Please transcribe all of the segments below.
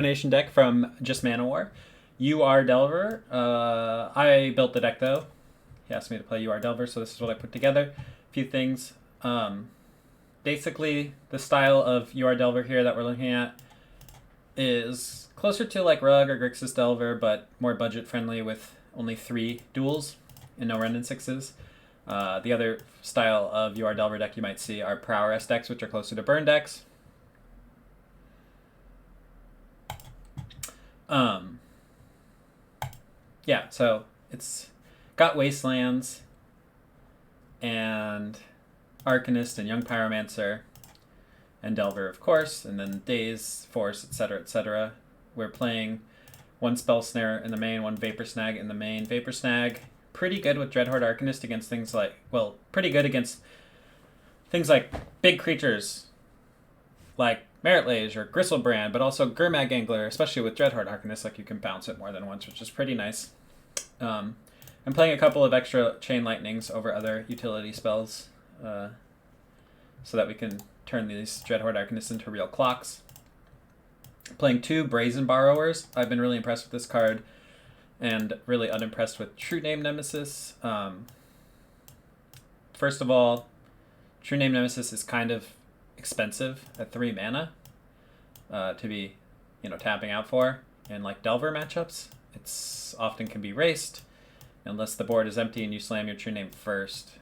Donation deck from just Manowar. UR Delver. I built the deck though. He asked me to play UR Delver, so this is what I put together. A few things. Basically, the style of UR Delver here that we're looking at is closer to like Rug or Grixis Delver, but more budget friendly with only 3 duels and no Renin 6s. The other style of UR Delver deck you might see are Prowess decks, which are closer to burn decks. Yeah, so it's got Wastelands and Arcanist and Young Pyromancer and Delver, of course, and then Daze, Force, etc., etc. We're playing 1 Spell Snare in the main, 1 Vapor Snag in the main. Vapor Snag, pretty good with Dreadhorde Arcanist against things like, well, pretty good against things like big creatures like Merit Lage or Gristlebrand, but also Gurmag Angler, especially with Dreadhorde Arcanist, like you can bounce it more than once, which is pretty nice. I'm playing a couple of extra Chain Lightnings over other utility spells so that we can turn these Dreadhorde Arcanists into real clocks. Playing 2 Brazen Borrowers. I've been really impressed with this card and really unimpressed with True Name Nemesis. First of all, True Name Nemesis is kind of expensive at 3 mana to be, tapping out for in like Delver matchups. It's often can be raced unless the board is empty and you slam your True Name first.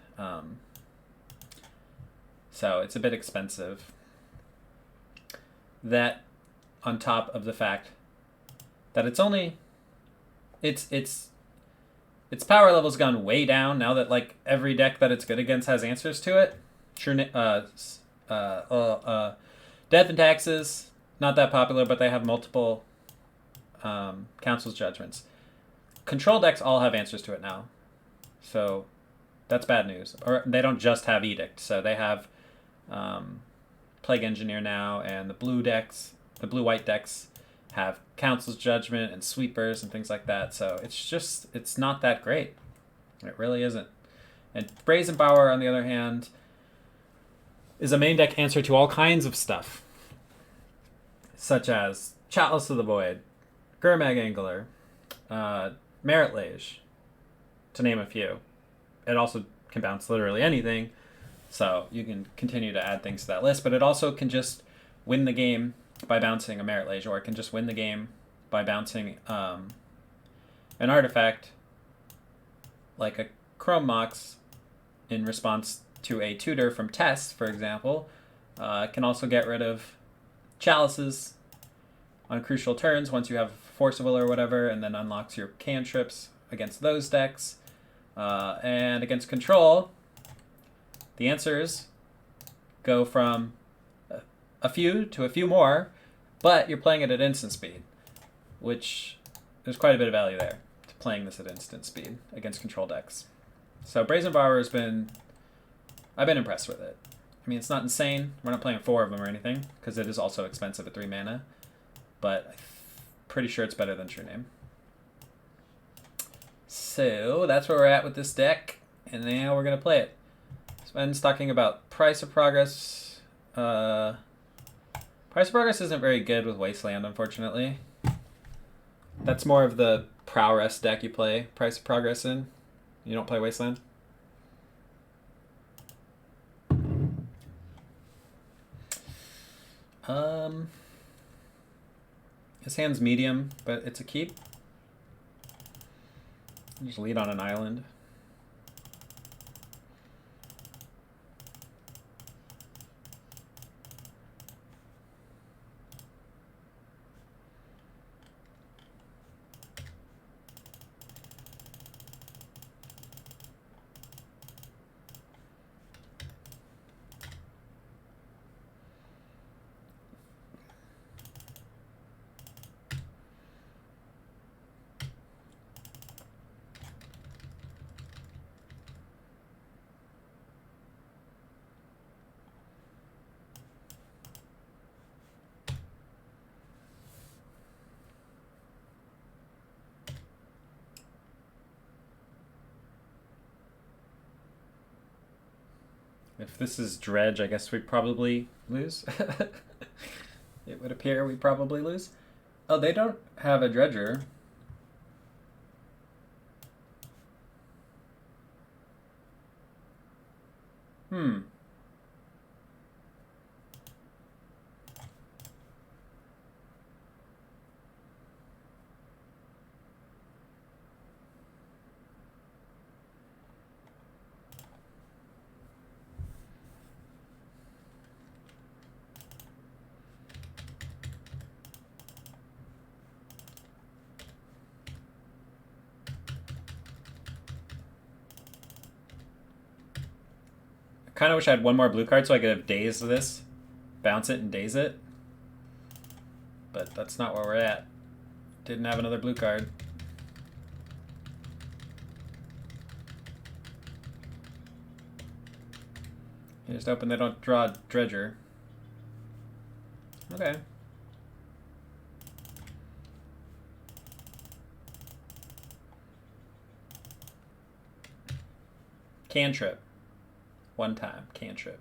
So it's a bit expensive. That on top of the fact that its power level's gone way down now that like every deck that it's good against has answers to it. Death and Taxes, not that popular, but they have multiple Council's Judgments. Control decks all have answers to it now, so that's bad news. Or they don't just have Edict, so they have Plague Engineer now, and the blue-white decks have Council's Judgment and Sweepers and things like that, so it's not that great. It really isn't. And Brazen Power, on the other hand, is a main deck answer to all kinds of stuff, such as Chalice of the Void, Gurmag Angler, Merit Lage, to name a few. It also can bounce literally anything, so you can continue to add things to that list, but it also can just win the game by bouncing a Merit Lage, or it can just win the game by bouncing an artifact like a Chrome Mox in response to a tutor from Tess, for example. It can also get rid of Chalices on crucial turns once you have Force of Will or whatever, and then unlocks your cantrips against those decks. And against Control, the answers go from a few to a few more, but you're playing it at instant speed, which there's quite a bit of value there to playing this at instant speed against Control decks. So Brazen Borrower I've been impressed with it. I mean, it's not insane. We're not playing 4 of them or anything, because it is also expensive at 3 mana, but I'm pretty sure it's better than True Name. So that's where we're at with this deck, and now we're going to play it. Sven's talking about Price of Progress. Price of Progress isn't very good with Wasteland, unfortunately. That's more of the Prowess deck you play Price of Progress in. You don't play Wasteland? His hand's medium, but it's a keep. Just lead on an island. If this is Dredge, I guess we probably lose. It would appear we probably lose. Oh, they don't have a dredger. Hmm. I kind of wish I had one more blue card so I could have daze this, bounce it and daze it. But that's not where we're at. Didn't have another blue card. You just hoping they don't draw a dredger. Okay. Cantrip. One time. Cantrip.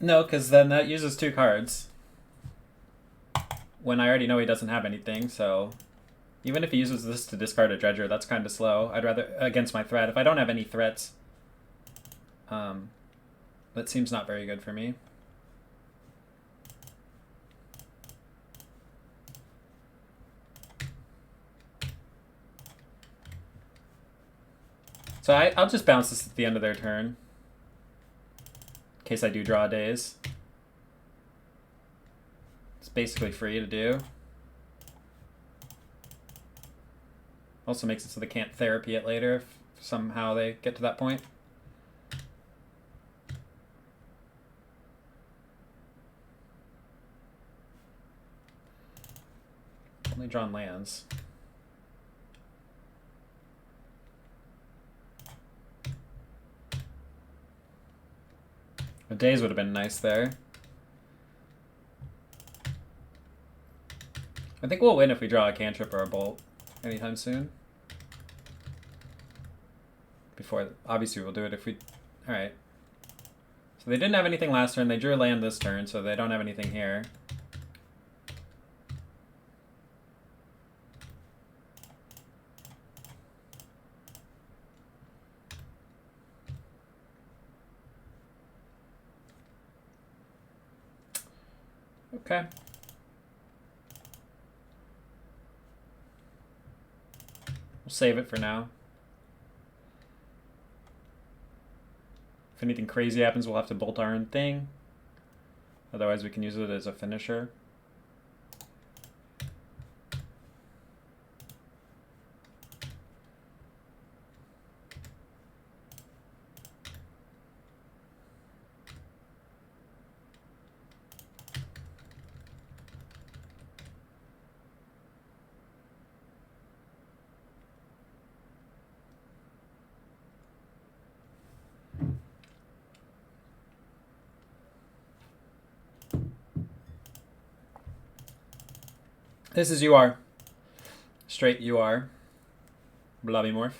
No, because then that uses 2 cards. When I already know he doesn't have anything, so... Even if he uses this to discard a dredger, that's kind of slow. I'd rather... Against my threat. If I don't have any threats... that seems not very good for me. So I'll just bounce this at the end of their turn. In case I do draw days. It's basically free to do. Also makes it so they can't therapy it later if somehow they get to that point. Only drawn lands. A daze would have been nice there. I think we'll win if we draw a cantrip or a bolt anytime soon. Before, obviously we'll do it if we... Alright. So they didn't have anything last turn. They drew a land this turn, so they don't have anything here. Okay. We'll save it for now. If anything crazy happens, we'll have to bolt our own thing. Otherwise, we can use it as a finisher. This is UR. Straight UR. Blobby Morph.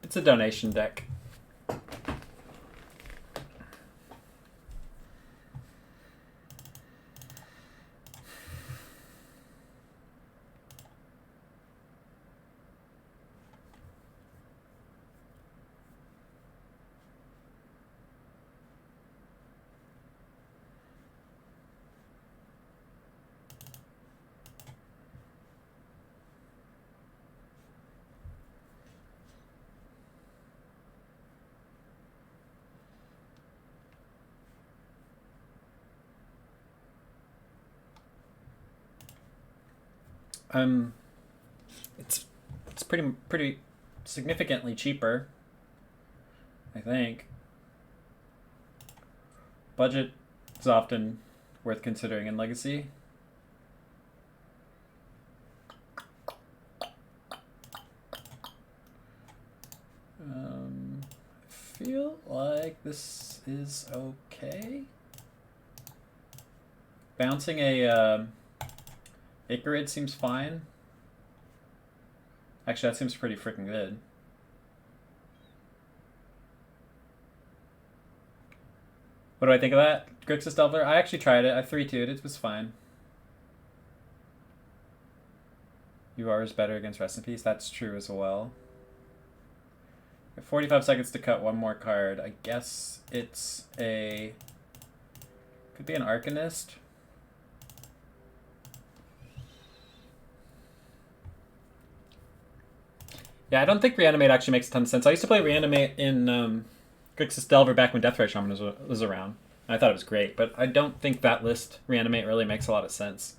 It's a donation deck. it's pretty significantly cheaper, I think. Budget is often worth considering in Legacy. I feel like this is okay. Bouncing a Icarid seems fine. Actually, that seems pretty freaking good. What do I think of that? Grixis Delver? I actually tried it. I 3-2'd. It was fine. UR is better against Rest in Peace. That's true as well. 45 seconds to cut one more card. I guess it's a... Could be an Arcanist. Yeah, I don't think Reanimate actually makes a ton of sense. I used to play Reanimate in Grixis Delver back when Deathray Shaman was around. I thought it was great, but I don't think that list, Reanimate, really makes a lot of sense.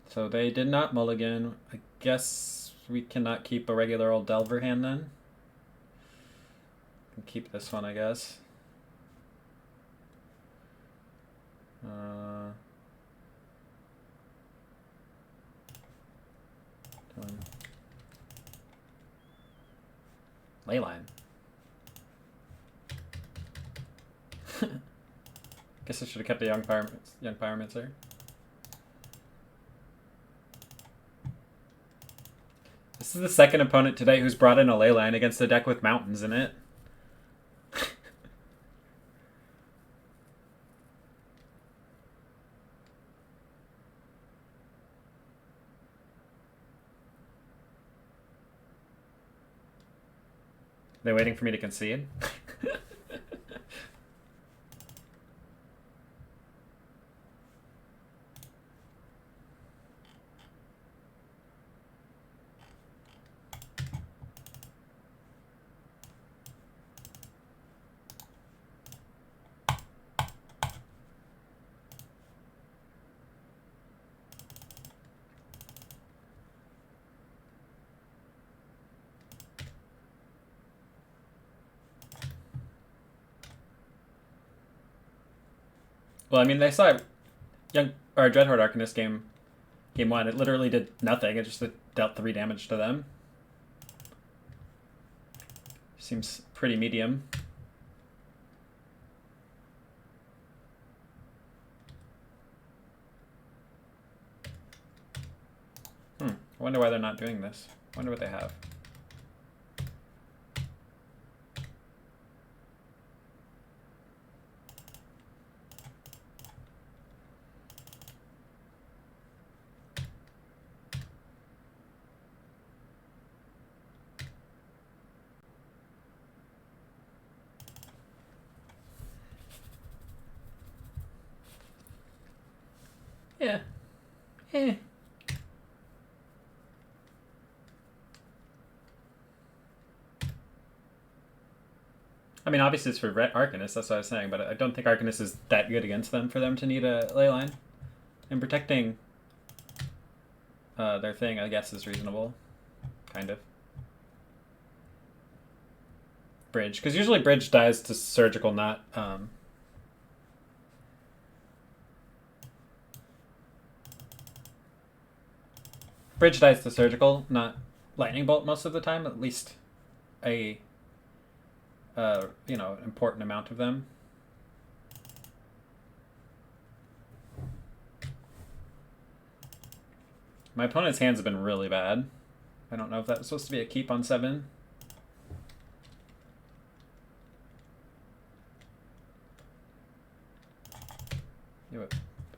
So they did not mulligan. I guess we cannot keep a regular old Delver hand then. Can keep this one, I guess. Leyline. Guess I should have kept the Young Pyromancer. This is the second opponent today who's brought in a Leyline against a deck with mountains in it. They're waiting for me to concede. Well, I mean, they saw Dreadhorde Arcanist game 1. It literally did nothing. It just dealt 3 damage to them. Seems pretty medium. I wonder why they're not doing this. I wonder what they have. Yeah. Eh. I mean, obviously it's for Arcanist, that's what I was saying, but I don't think Arcanist is that good against them for them to need a Leyline. And protecting their thing, I guess, is reasonable. Kind of. Bridge. Because usually Bridge dies to Surgical, not... Bridge dies to Surgical, not Lightning Bolt most of the time. At least a... you know, important amount of them. My opponent's hands have been really bad. I don't know if that was supposed to be a keep on 7.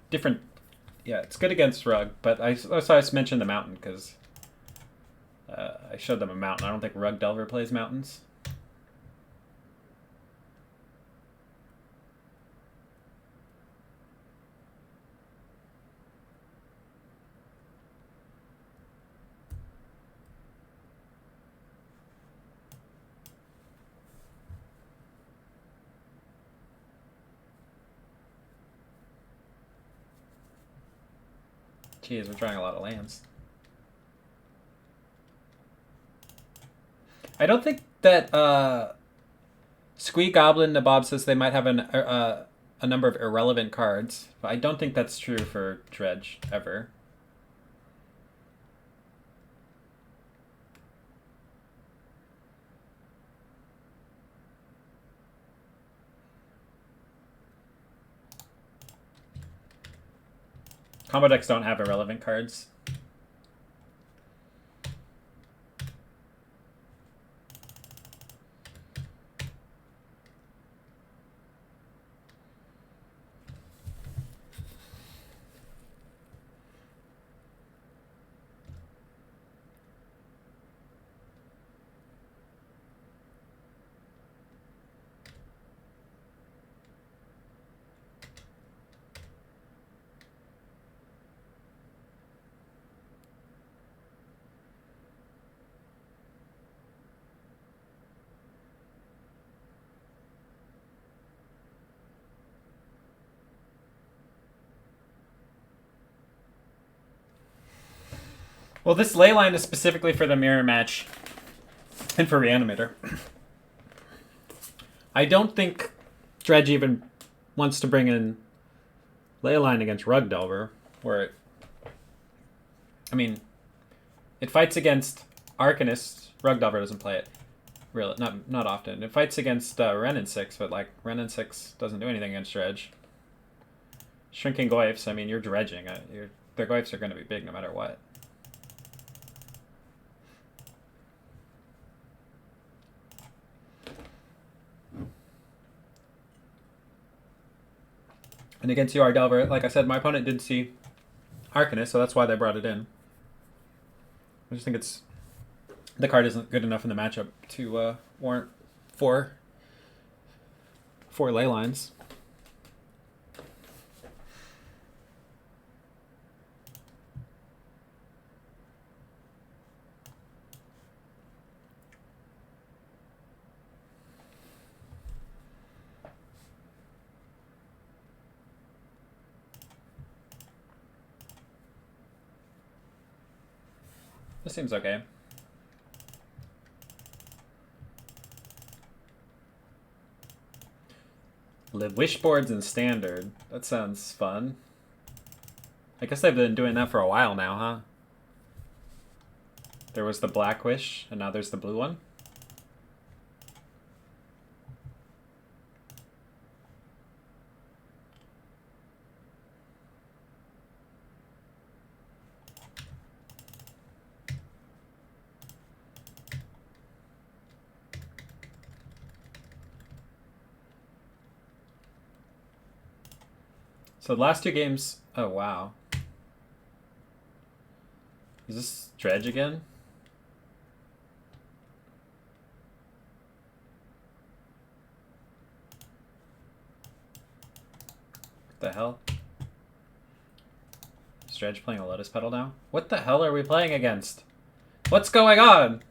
Different... Yeah, it's good against Rug, but that's why I just mentioned the Mountain, because I showed them a Mountain. I don't think Rug Delver plays Mountains. Jeez, we're drawing a lot of lands. I don't think that Squee Goblin Nabob says they might have a number of irrelevant cards, but I don't think that's true for Dredge ever. Combo decks don't have irrelevant cards. Well, this ley line is specifically for the mirror match and for Reanimator. I don't think Dredge even wants to bring in ley line against Rug Delver, where it... I mean, it fights against Arcanist. Rug Delver doesn't play it. Really, not often. It fights against Wrenn and 6, but like Wrenn and 6 doesn't do anything against Dredge. Shrinking Goyfs, I mean, you're dredging. Their Goyfs are going to be big no matter what. And against UR Delver, like I said, my opponent did see Arcanist, so that's why they brought it in. I just think the card isn't good enough in the matchup to warrant four ley lines. This seems okay. Live wish boards in standard. That sounds fun. I guess they've been doing that for a while now, huh? There was the black wish, and now there's the blue one. So the last two games... Oh, wow. Is this Dredge again? What the hell? Is Dredge playing a Lotus Petal now? What the hell are we playing against? What's going on?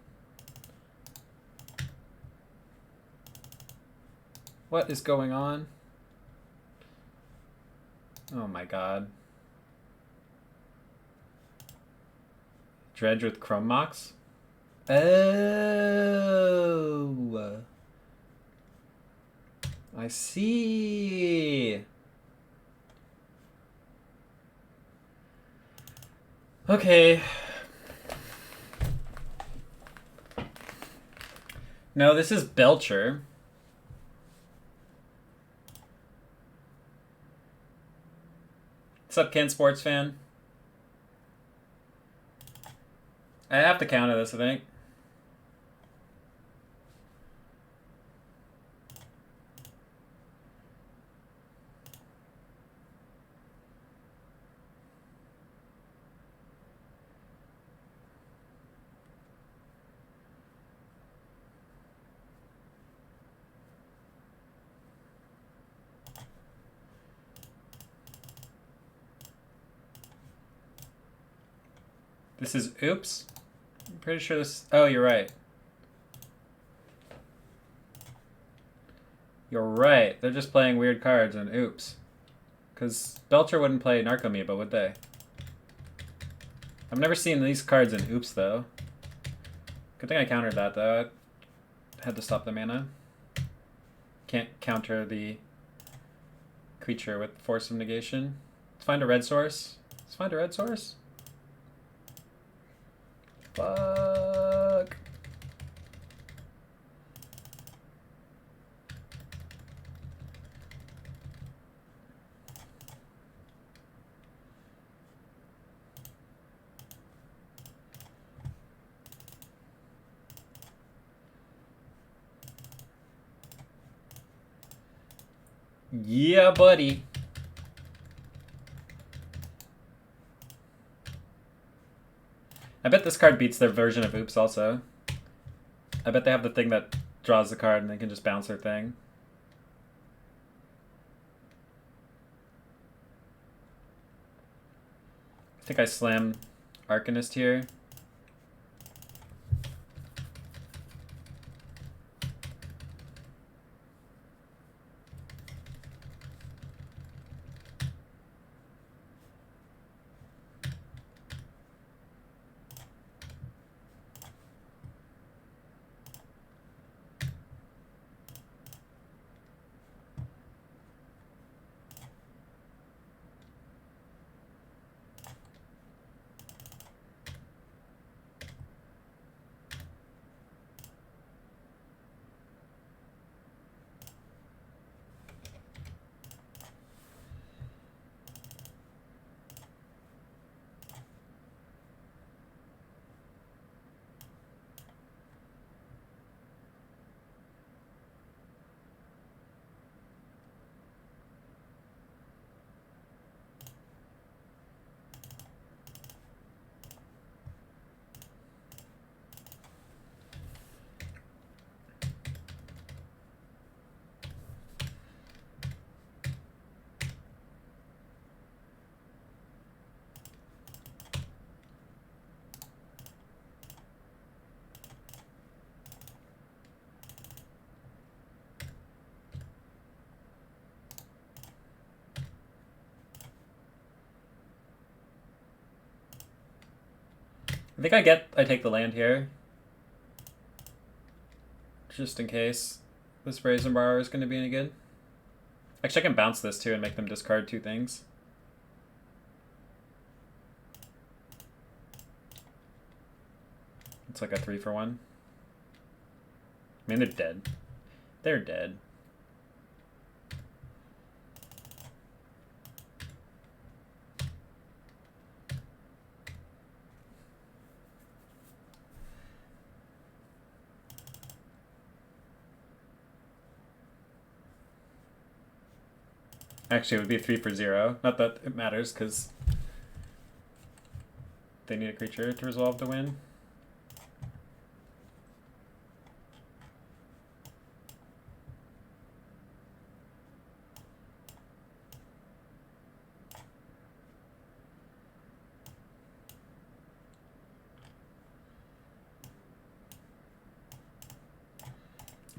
What is going on? Oh my god. Dredge with Chrome Mox? Oh. I see. Okay. No, this is Belcher. What's up, Ken Sports Fan? I have to counter this, I think. This is oops. I'm pretty sure this... Oh, you're right. You're right. They're just playing weird cards and oops. Because Belcher wouldn't play Narcomoeba, would they? I've never seen these cards in Oops, though. Good thing I countered that, though. I had to stop the mana. Can't counter the creature with Force of Negation. Let's find a red source. Let's find a red source. Fuck. Yeah, buddy. I bet this card beats their version of Oops also. I bet they have the thing that draws the card and they can just bounce their thing. I think I slam Arcanist here. I think I take the land here. Just in case this Brazen Borrower is going to be any good. Actually, I can bounce this too and make them discard 2 things. It's like a 3-for-1. I mean, they're dead. They're dead. Actually, it would be a 3-for-0. Not that it matters, because they need a creature to resolve to win.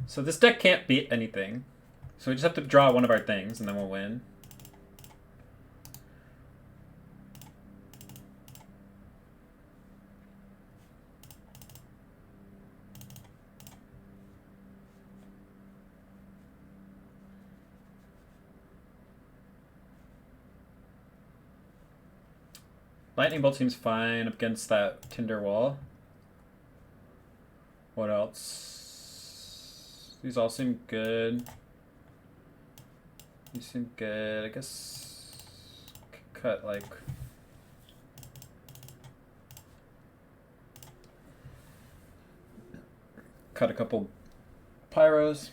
So this deck can't beat anything. So we just have to draw one of our things, and then we'll win. Lightning Bolt seems fine against that Tinder Wall. What else? These all seem good. These seem good. I guess cut like cut a couple pyros.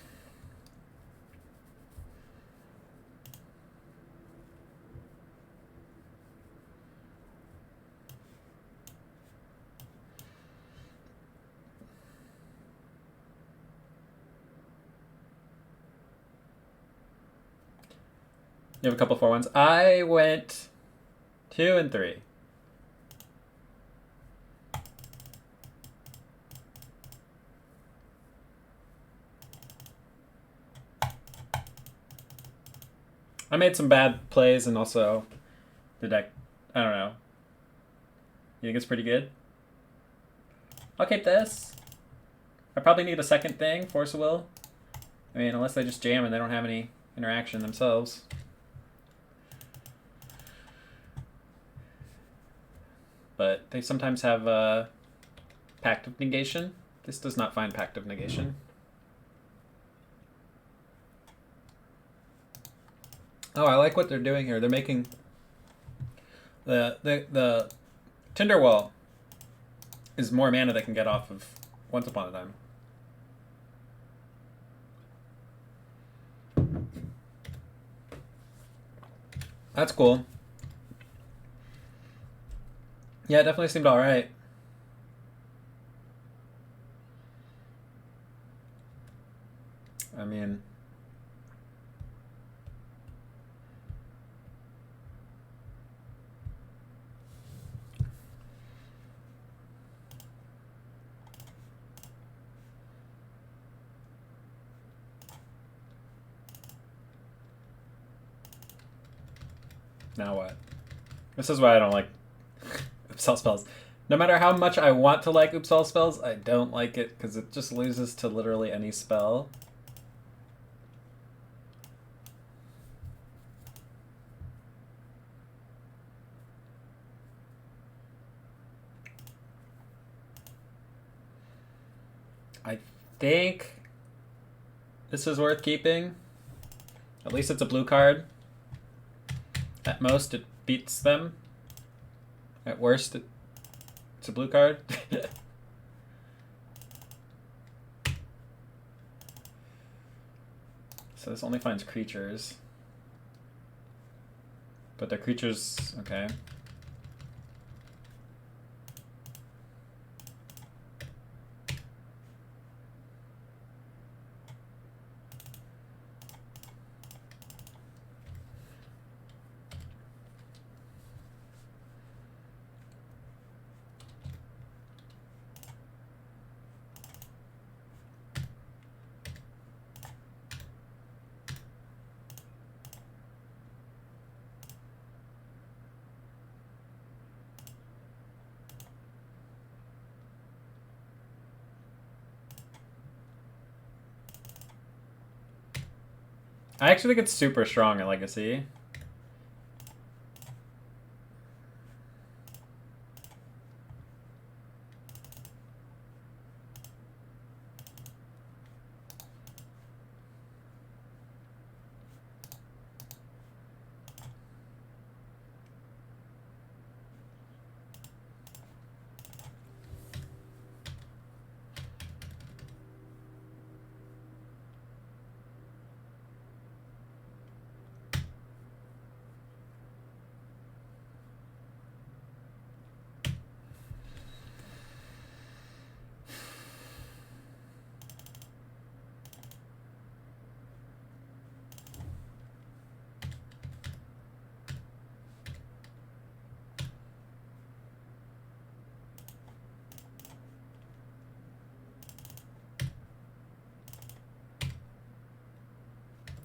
You have a couple 4-1s. I went 2 and 3. I made some bad plays, and also the deck, I don't know. You think it's pretty good? I'll keep this. I probably need a second thing, Force of Will. I mean, unless they just jam and they don't have any interaction themselves. But they sometimes have Pact of Negation. This does not find Pact of Negation. Oh, I like what they're doing here. They're making the Tinderwall is more mana they can get off of Once Upon a Time. That's cool. Yeah, it definitely seemed alright. I mean... Now what? This is why I don't like Oops All spells. No matter how much I want to like Oops All spells, I don't like it because it just loses to literally any spell. I think this is worth keeping. At least it's a blue card. At most, it beats them. At worst, it's a blue card. So this only finds creatures. But they're creatures... Okay. I actually think it's super strong in Legacy.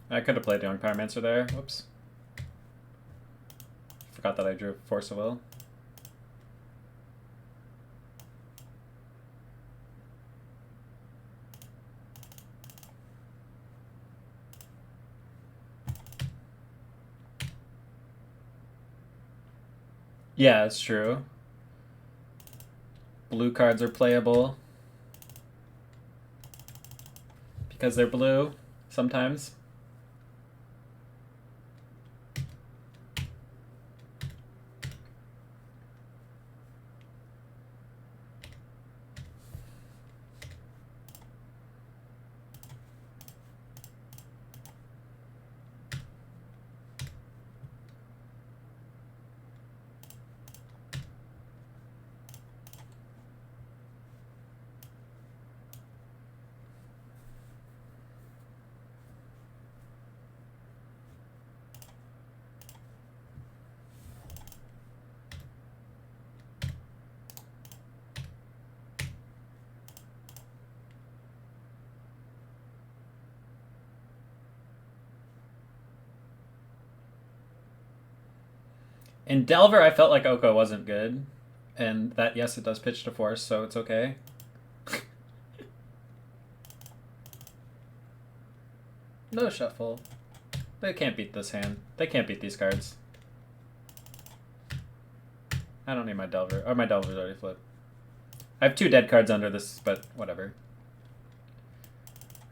I could have played Young Pyromancer there. Whoops. Forgot that I drew Force of Will. Yeah, it's true. Blue cards are playable. Because they're blue, sometimes. In Delver, I felt like Oko wasn't good. And that, yes, it does pitch to force, so it's okay. No shuffle. They can't beat this hand. They can't beat these cards. I don't need my Delver. Oh, my Delver's already flipped. I have 2 dead cards under this, but whatever.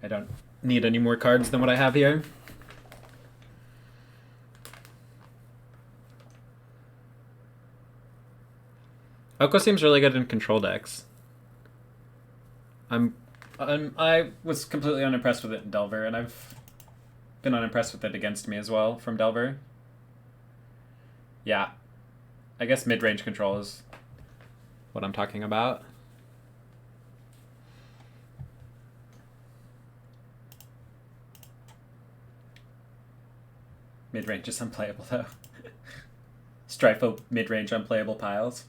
I don't need any more cards than what I have here. Oko seems really good in control decks. I was completely unimpressed with it in Delver, and I've been unimpressed with it against me as well from Delver. Yeah. I guess mid-range control is what I'm talking about. Mid-range is unplayable, though. Strifo mid-range unplayable piles.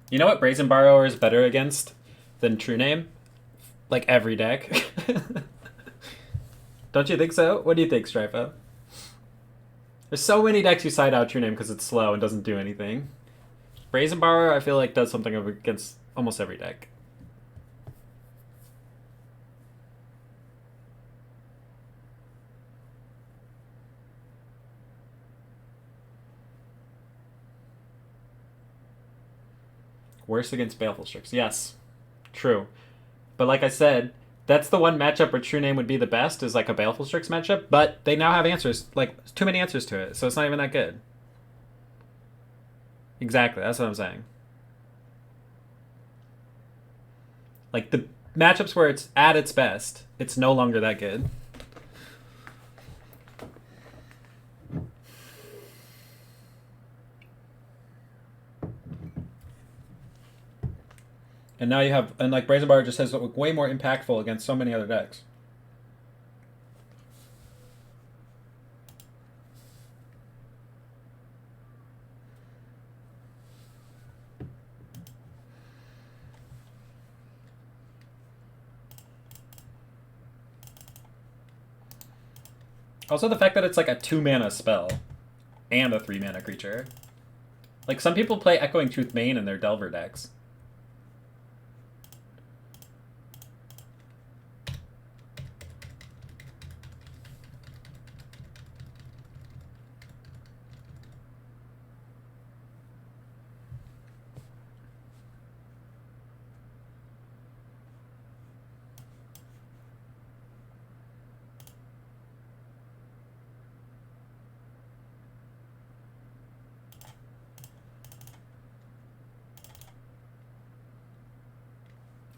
You know what Brazen Borrower is better against than True Name? Like every deck. Don't you think so? What do you think, Strifo? There's so many decks you side out True Name because it's slow and doesn't do anything. Brazen Borrower, I feel like, does something against almost every deck. Worse against Baleful Strix. Yes, true. But like I said, that's the one matchup where True Name would be the best, is like a Baleful Strix matchup, but they now have answers, like too many answers to it, so it's not even that good. Exactly, that's what I'm saying. Like the matchups where it's at its best, it's no longer that good. And now you have, and like Brazen Bar just has way more impactful against so many other decks. Also the fact that it's like a 2-mana spell and a 3-mana creature. Like some people play Echoing Truth main in their Delver decks.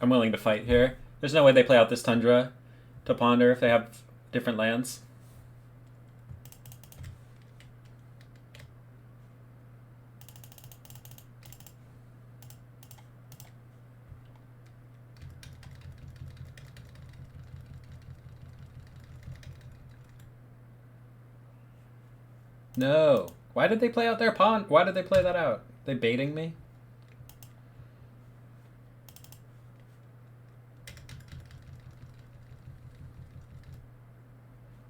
I'm willing to fight here. There's no way they play out this Tundra to ponder if they have different lands. No. Why did they play out their pawn? Why did they play that out? They baiting me?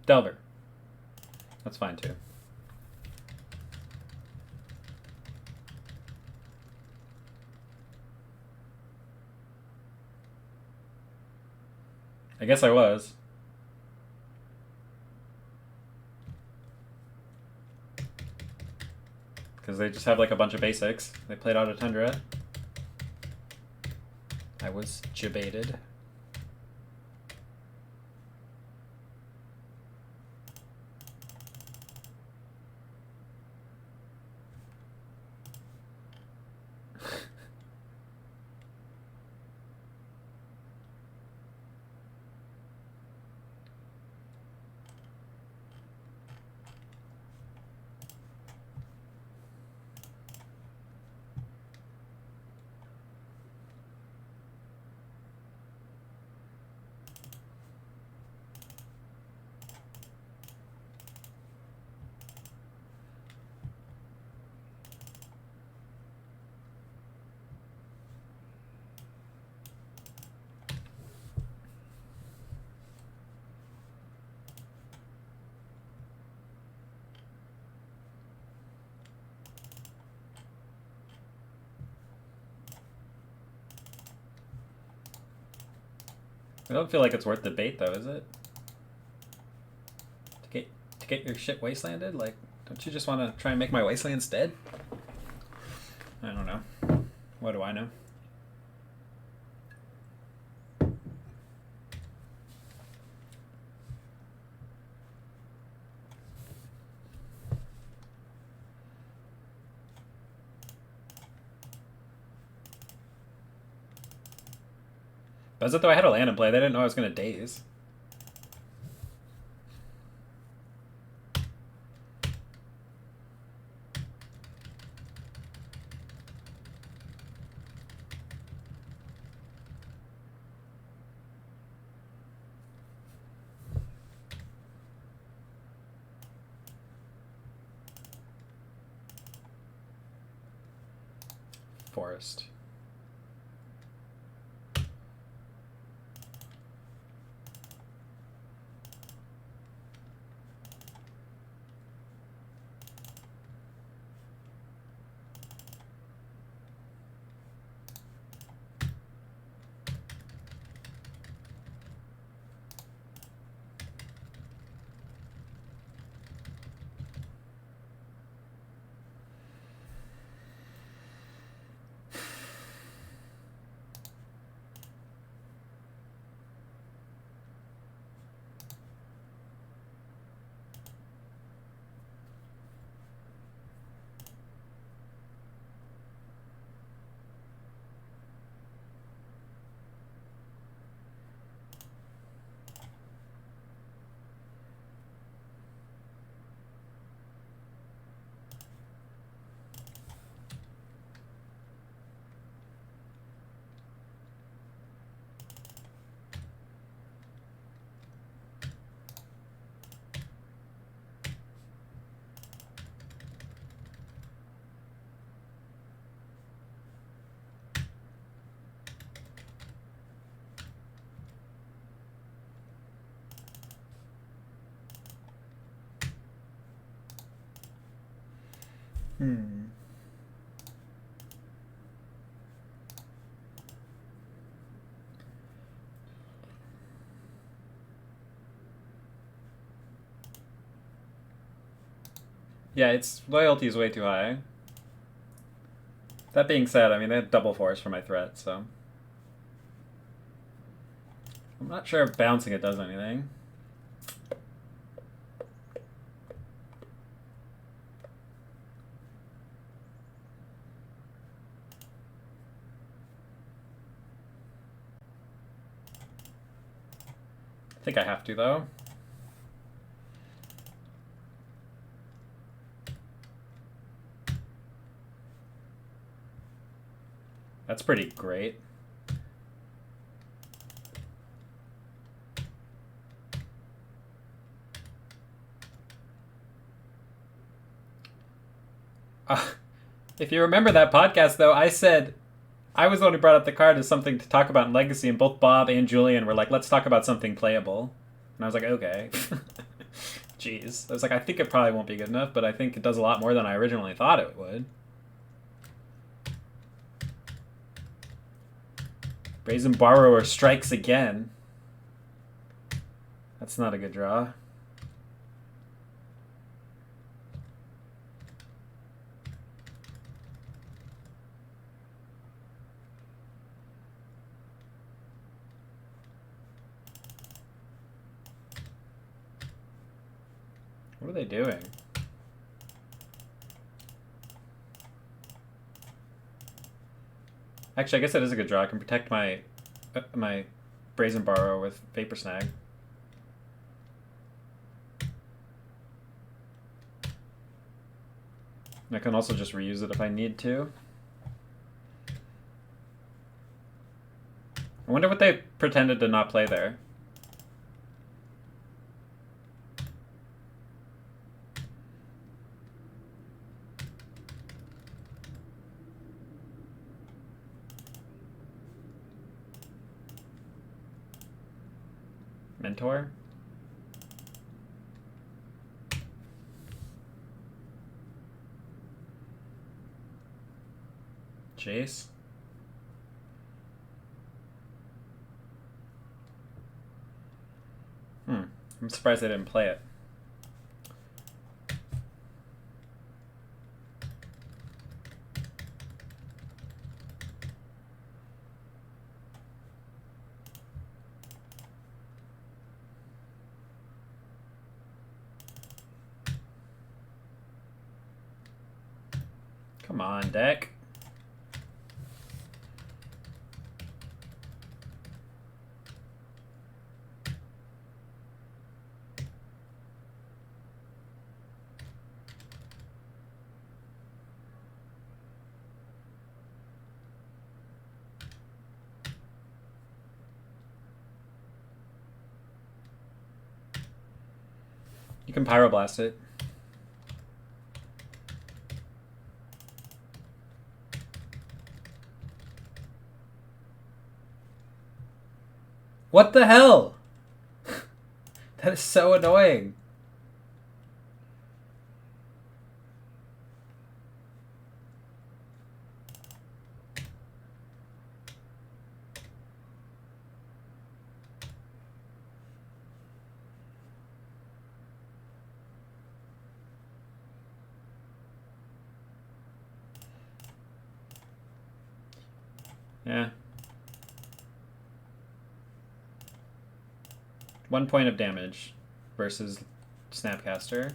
Delver. That's fine too. I guess I was. Because they just have like a bunch of basics. They played out a Tundra. I was jebaited. I don't feel like it's worth the bait, though, is it? To get your shit wastelanded? Like, don't you just want to try and make my wastelands dead? I don't know. What do I know? Does it though? I had a land in play. They didn't know I was going to daze. Forest. Yeah, its loyalty is way too high. That being said, I mean, they had double force for my threat, so... I'm not sure if bouncing it does anything. I think I have to, though. That's pretty great. If you remember that podcast, though, I said I was the one who brought up the card as something to talk about in Legacy, and both Bob and Julian were like, let's talk about something playable. And I was like, okay. Jeez. I was like, I think it probably won't be good enough, but I think it does a lot more than I originally thought it would. Brazen Borrower strikes again. That's not a good draw. What are they doing? Actually, I guess that is a good draw. I can protect my my Brazen Borrower with Vapor Snag. And I can also just reuse it if I need to. I wonder what they pretended to not play there. Mentor? Jace? I'm surprised they didn't play it. Come on, deck. You can Pyroblast it. What the hell? That is so annoying. Yeah. 1 point of damage versus Snapcaster.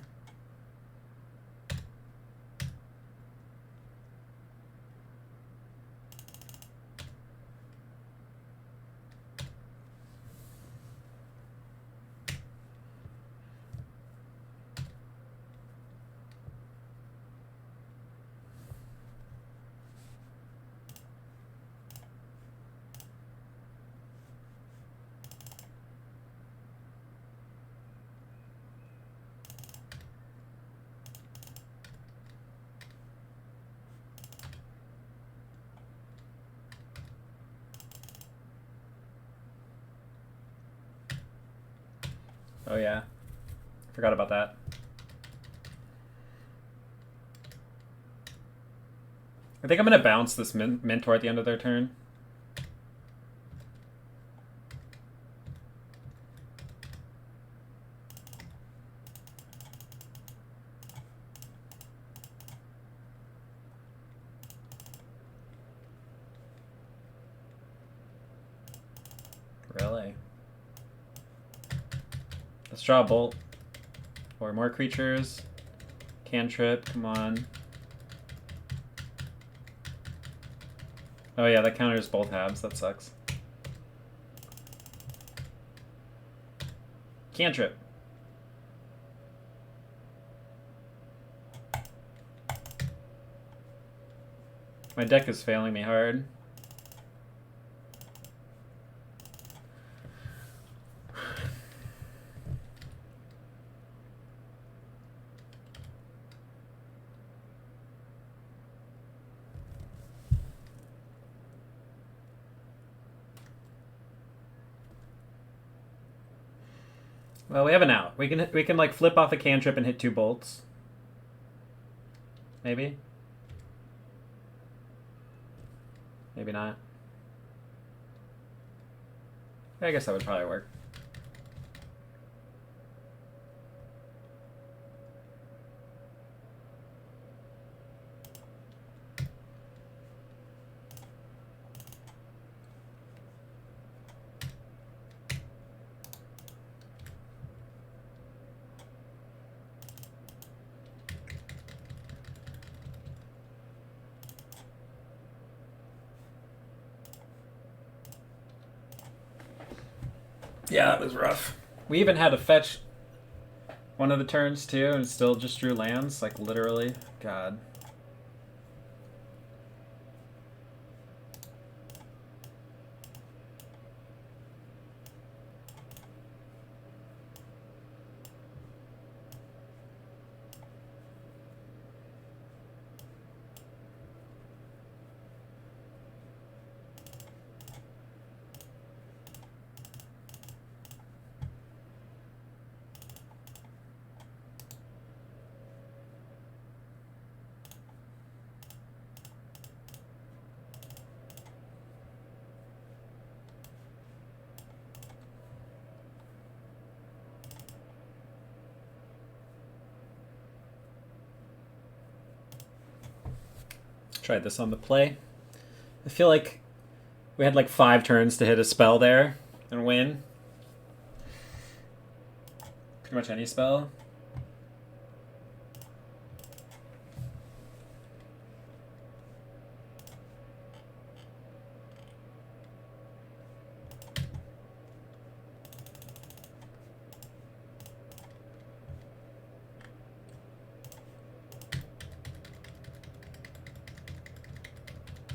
Oh yeah, forgot about that. I think I'm gonna bounce this Mentor at the end of their turn. Really? Let's draw a Bolt. Or more creatures. Cantrip, come on. Oh yeah, that counters both halves. That sucks. Cantrip. My deck is failing me hard. Well, we have an out. We can like flip off a cantrip and hit 2 bolts. Maybe. Maybe not. I guess that would probably work. Yeah, that was rough. We even had to fetch one of the turns too, and still just drew lands, like literally. God. Try this on the play. I feel like we had like 5 turns to hit a spell there and win. Pretty much any spell.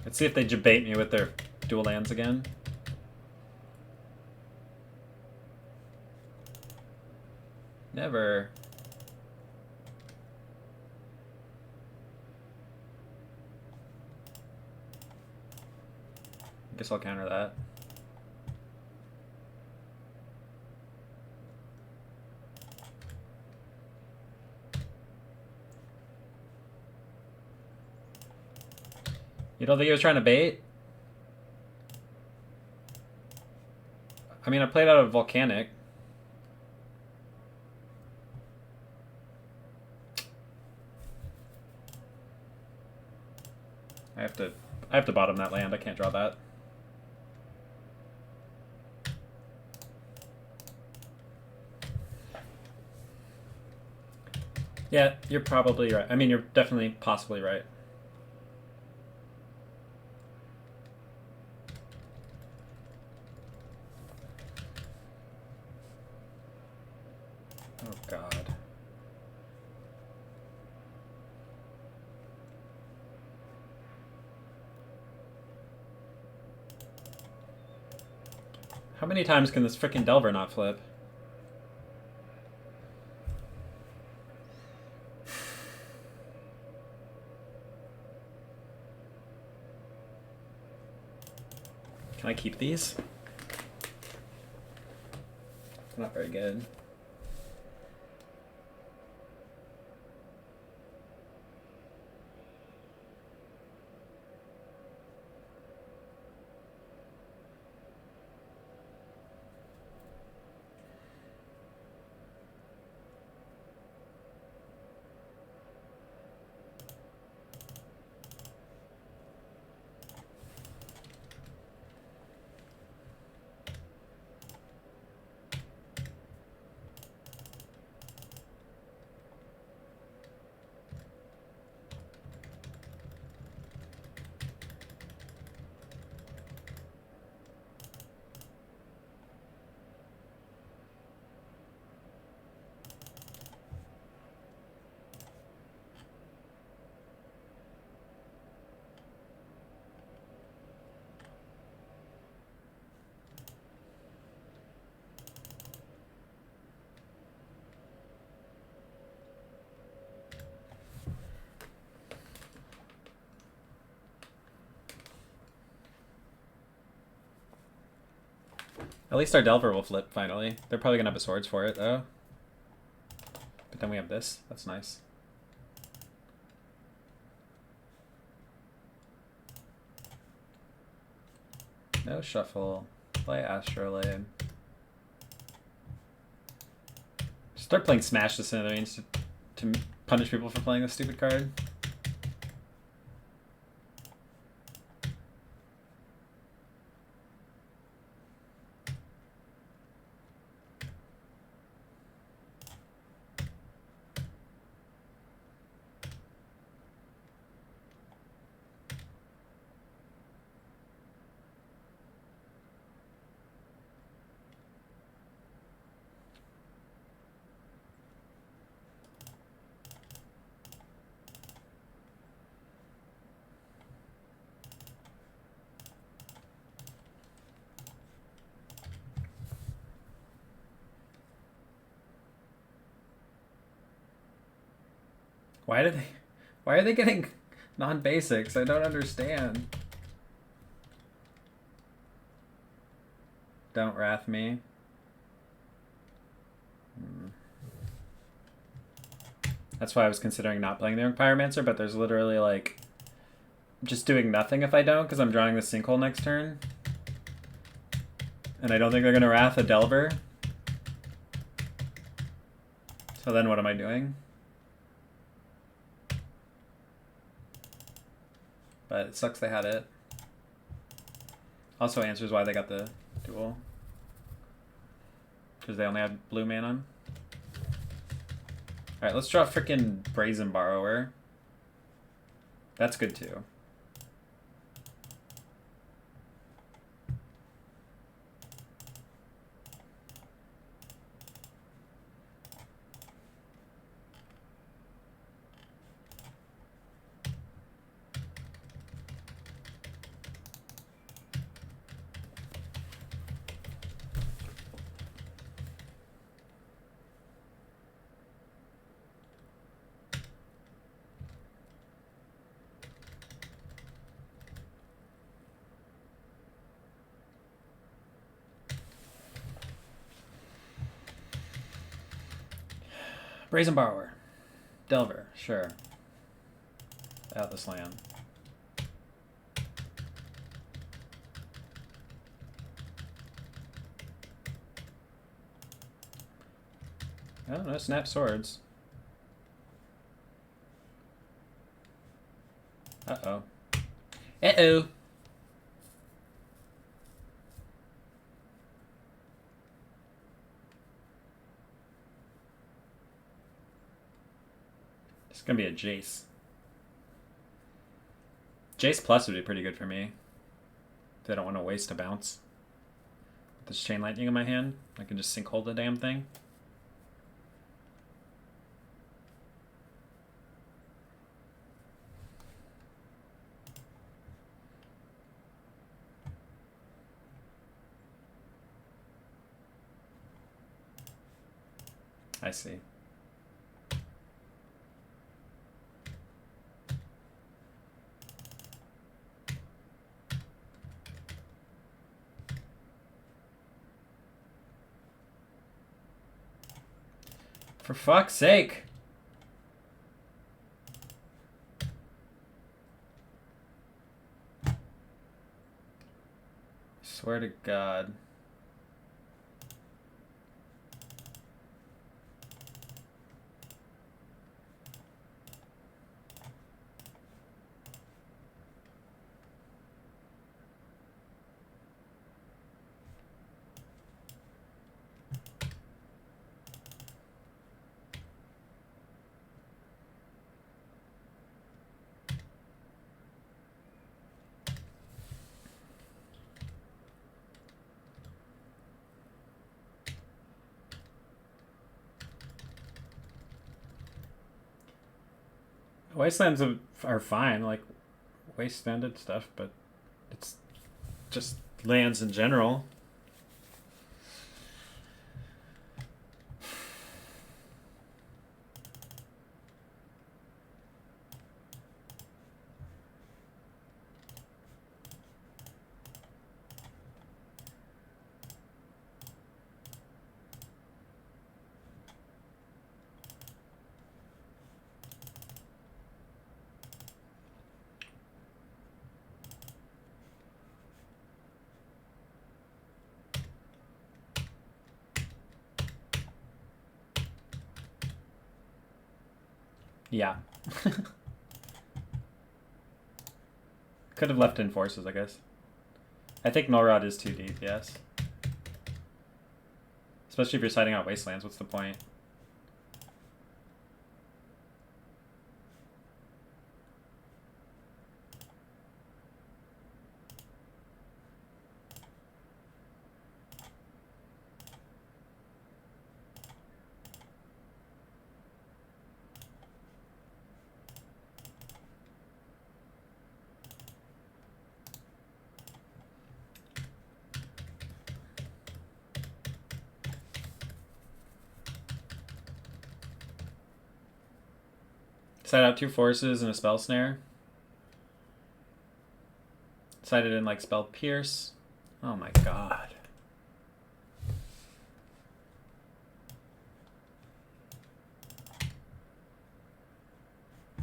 Let's see if they debate me with their dual lands again. Never. I guess I'll counter that. You don't think he was trying to bait? I mean, I played out of Volcanic. I have to bottom that land. I can't draw that. Yeah, you're probably right. I mean, you're definitely possibly right. Oh, God. How many times can this frickin' Delver not flip? Can I keep these? Not very good. At least our Delver will flip, finally. They're probably going to have a Swords for it, though. But then we have this. That's nice. No shuffle. Play Astrolabe. Start playing Smash the Smithereens to punish people for playing this stupid card. Why are they getting non-basics? I don't understand. Don't wrath me. That's why I was considering not playing the Pyromancer, but there's literally like just doing nothing if I don't, because I'm drawing the Sinkhole next turn. And I don't think they're gonna wrath a Delver. So then what am I doing? but it sucks they had it. Also answers why they got the duel. Because they only had blue mana. Alright, let's draw frickin' Brazen Borrower. That's good too. Brazen Borrower. Delver, sure. Out this land. Oh, no, snap swords. Uh-oh. Uh-oh. It's gonna be a Jace. Jace plus would be pretty good for me. If I don't want to waste a bounce. With this Chain Lightning in my hand, I can just sinkhole the damn thing. I see. For fuck's sake. Swear to God. Wastelands are fine, like wastelanded stuff, but it's just lands in general. Yeah. Could have left in forces, I guess. I think Norrod is too deep, yes. Especially if you're siding out Wastelands, what's the point? Side out 2 forces and a spell snare. Sided in like spell pierce. Oh my god.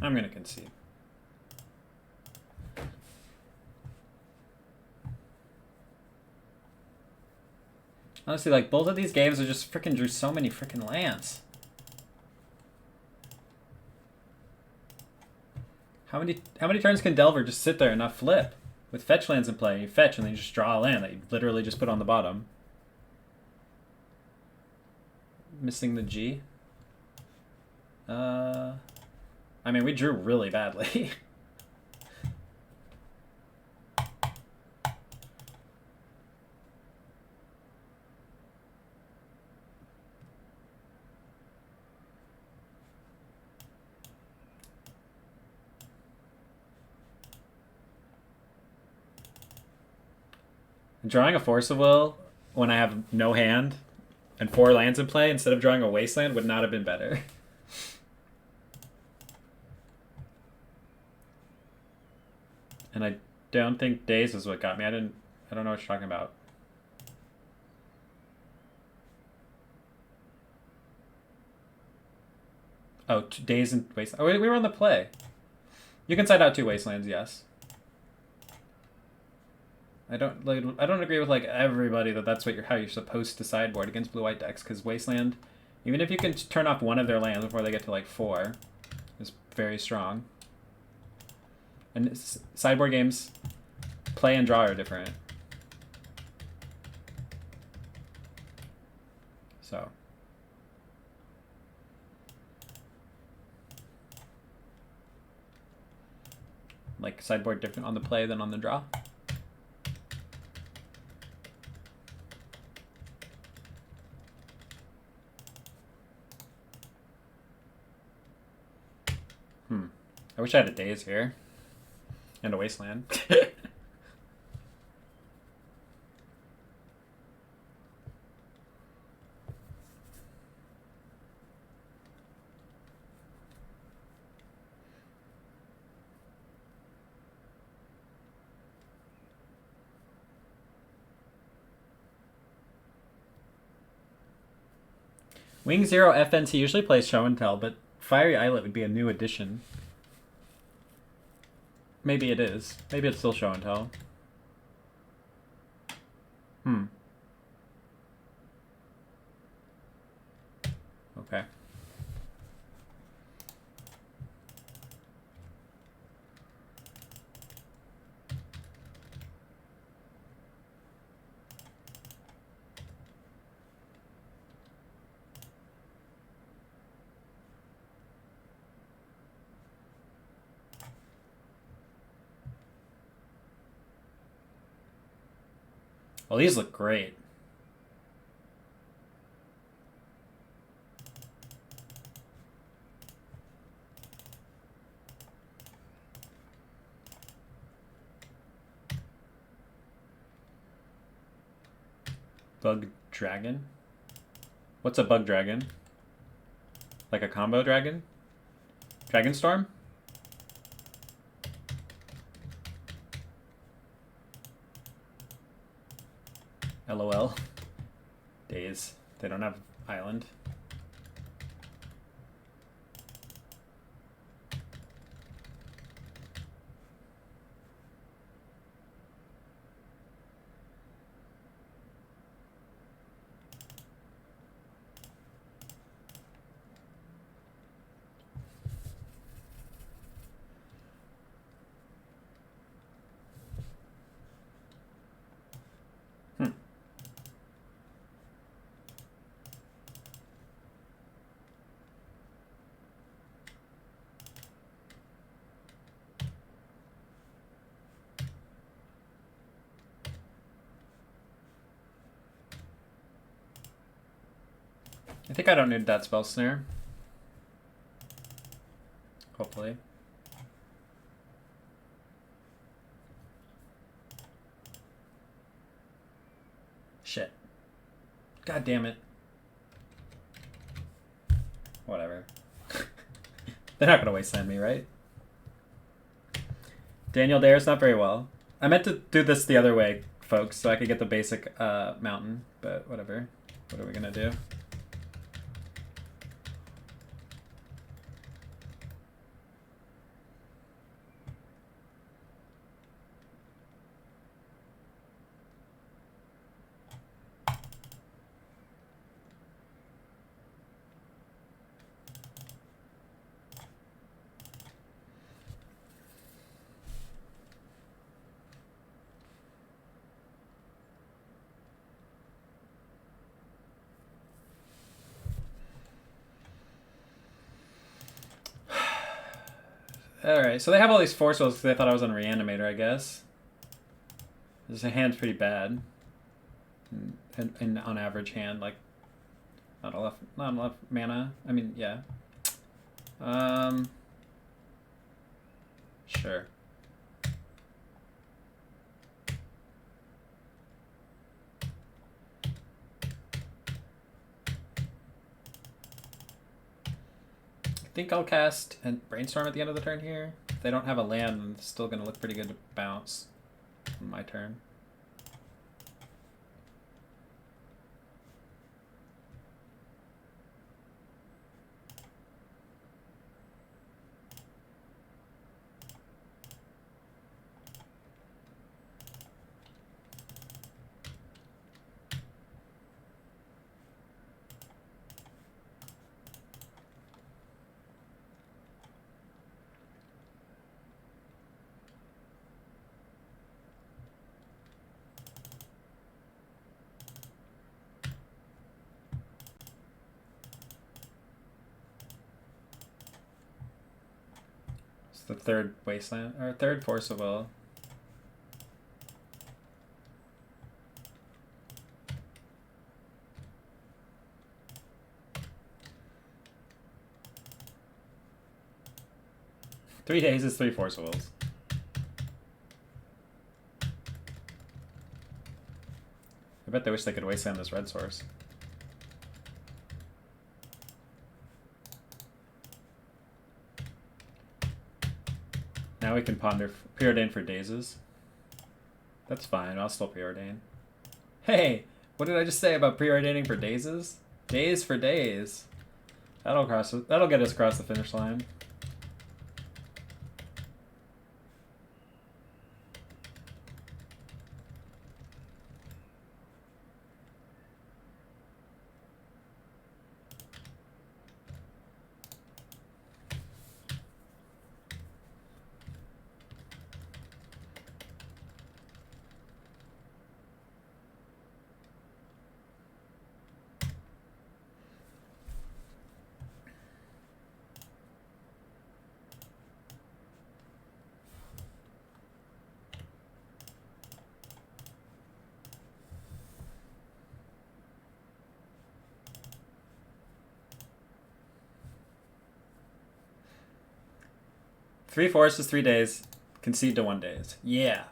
I'm gonna concede. Honestly, like both of these games are just freaking drew so many freaking lands. How many turns can Delver just sit there and not flip? With fetch lands in play, you fetch and then you just draw a land that you literally just put on the bottom. Missing the G. I mean, we drew really badly. Drawing a Force of Will when I have no hand and 4 lands in play instead of drawing a Wasteland would not have been better. And I don't think Daze is what got me. I don't know what you're talking about. Oh, Daze and Wasteland. Oh, wait, we were on the play. You can side out 2 Wastelands, yes. I don't agree with like everybody that's how you're supposed to sideboard against blue-white decks, because Wasteland, even if you can turn off one of their lands before they get to like 4, is very strong. And sideboard games, play and draw are different. So. Like sideboard different on the play than on the draw. I wish I had a Daze here. And a Wasteland. Wing Zero FNT usually plays Show and Tell, but Fiery Islet would be a new addition. Maybe it is. Maybe it's still Show and Tell. Okay. Well, these look great. Bug Dragon? What's a Bug Dragon? Like a combo dragon? Dragon Storm? LOL. Daze. They don't have island. I think I don't need that spell snare. Hopefully. Shit. God damn it. Whatever. They're not gonna wasteland me, right? Daniel Dare's not very well. I meant to do this the other way, folks, so I could get the basic mountain, but whatever. What are we gonna do? Alright, so they have all these force wills because they thought I was on Reanimator, I guess. This hand's pretty bad. And on average hand, like, not enough mana. I mean, yeah. Sure. I think I'll cast and Brainstorm at the end of the turn here. If they don't have a land, it's still going to look pretty good to bounce on my turn. The third Wasteland, or third Force of Will. Three days is 3 Force of Wills. I bet they wish they could Wasteland this red source. Now we can ponder Preordain for Dazes. That's fine, I'll still Preordain. Hey! What did I just say about Preordaining for Dazes? Days for days. That'll get us across the finish line. Three forces, 3 days. Concede to 1 days. Yeah.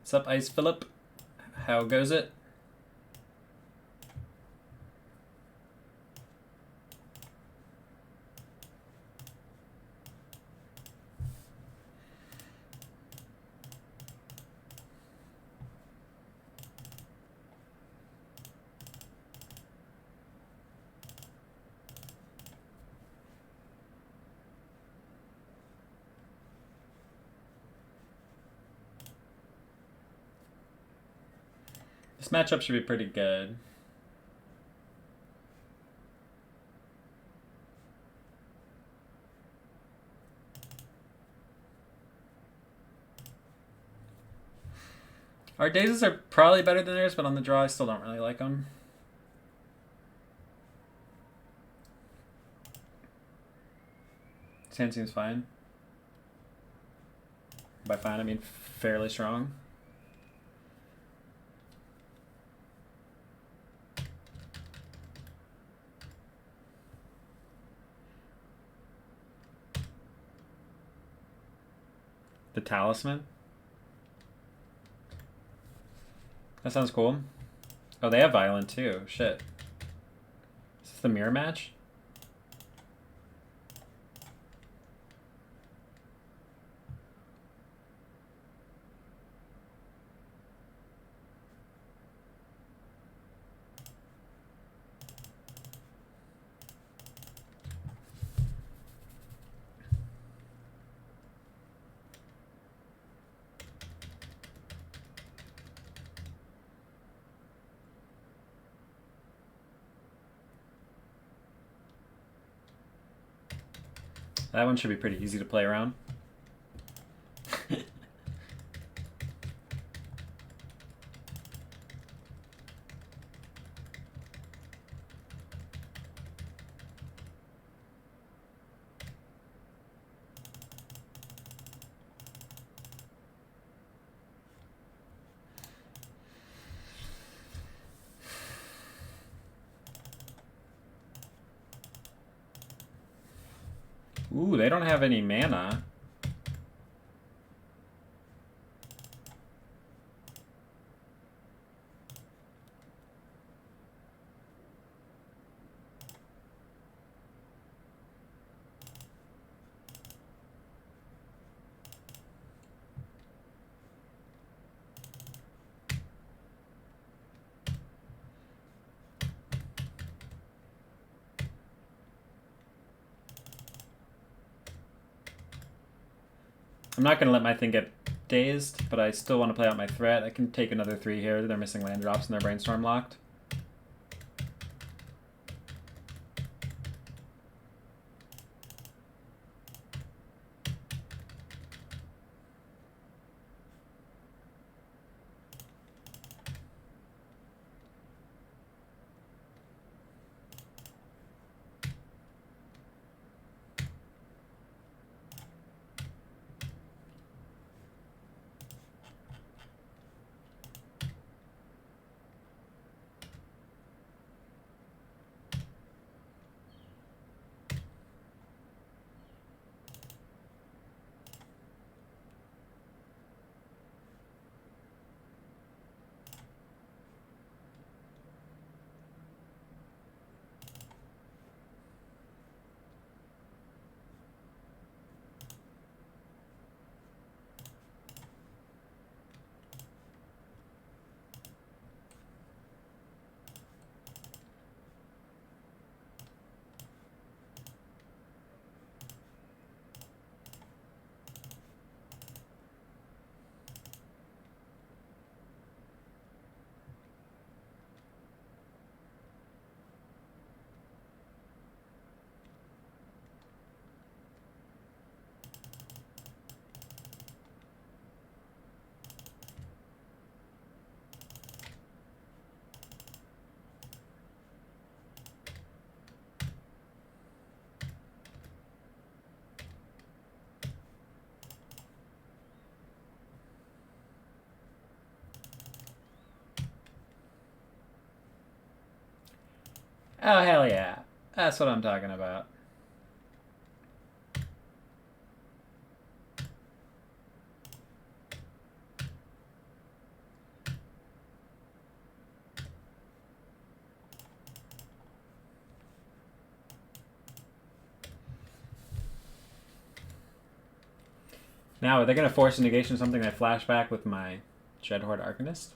What's up, Ice Phillip? How goes it? This matchup should be pretty good. Our Dazes are probably better than theirs, but on the draw I still don't really like them. This hand seems fine. By fine, I mean fairly strong. The Talisman? That sounds cool. Oh, they have Violent too. Shit. Is this the mirror match? That one should be pretty easy to play around. Ooh, they don't have any mana. I'm not going to let my thing get dazed, but I still want to play out my threat. I can take another 3 here. They're missing land drops and they're brainstorm locked. Oh, hell yeah. That's what I'm talking about. Now, are they going to force a negation something I flash back with my Dreadhorde Arcanist?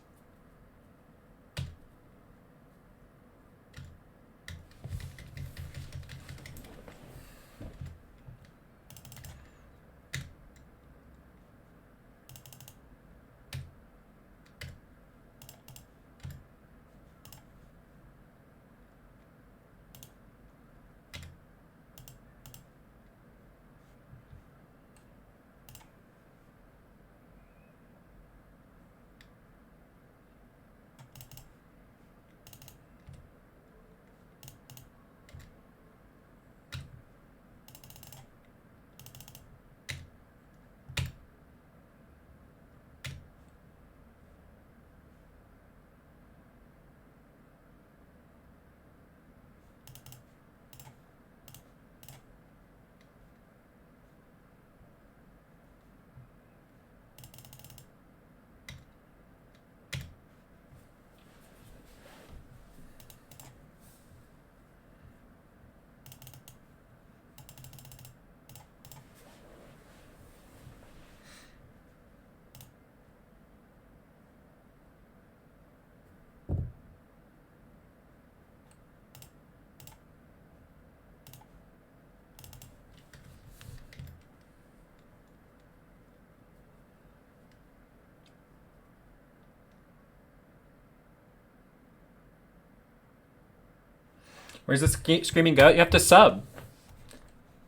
Where's the Screaming Goat? You have to sub.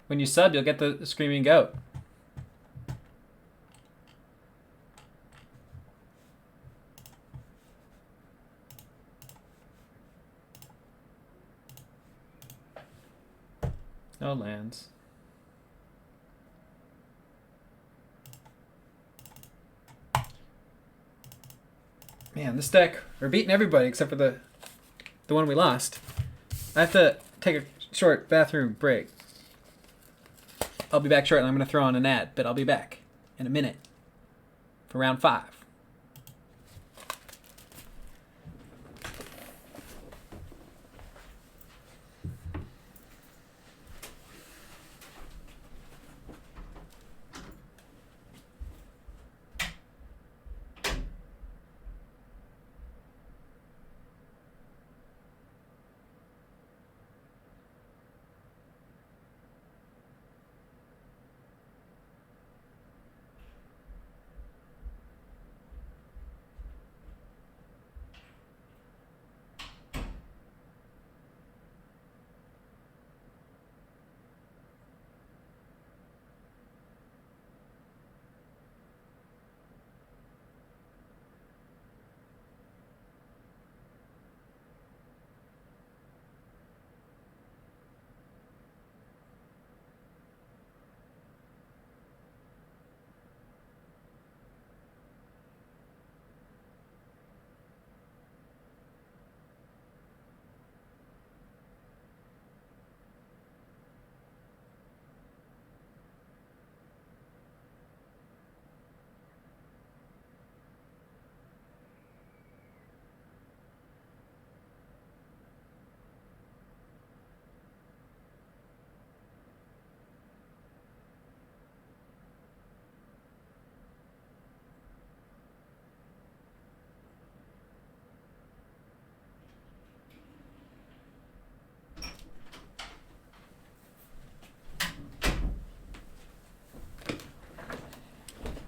When you sub, you'll get the Screaming Goat. No lands. Man, this deck, we're beating everybody except for the one we lost. I have to take a short bathroom break. I'll be back shortly. I'm going to throw on an ad, but I'll be back in a minute for round 5.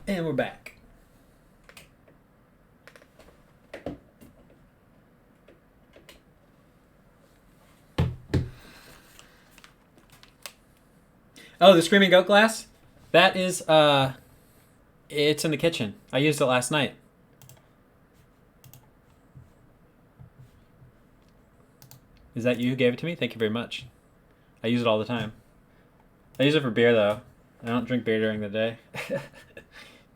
And we're back. Oh, the Screaming Goat glass? That is, it's in the kitchen. I used it last night. Is that you who gave it to me? Thank you very much. I use it all the time. I use it for beer, though. I don't drink beer during the day.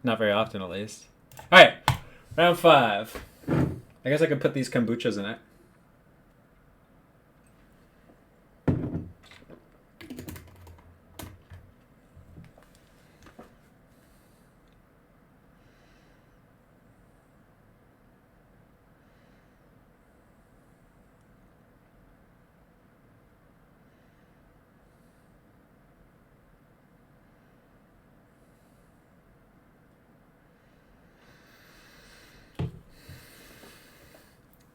Not very often, at least. All right, round 5. I guess I could put these kombuchas in it.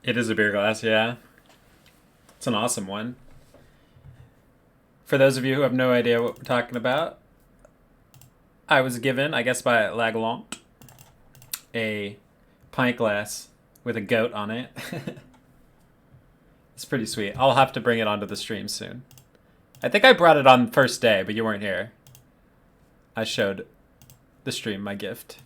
It is a beer glass, yeah. It's an awesome one. For those of you who have no idea what we're talking about, I was given, I guess by Lagalant, a pint glass with a goat on it. It's pretty sweet. I'll have to bring it onto the stream soon. I think I brought it on first day, but you weren't here. I showed the stream my gift.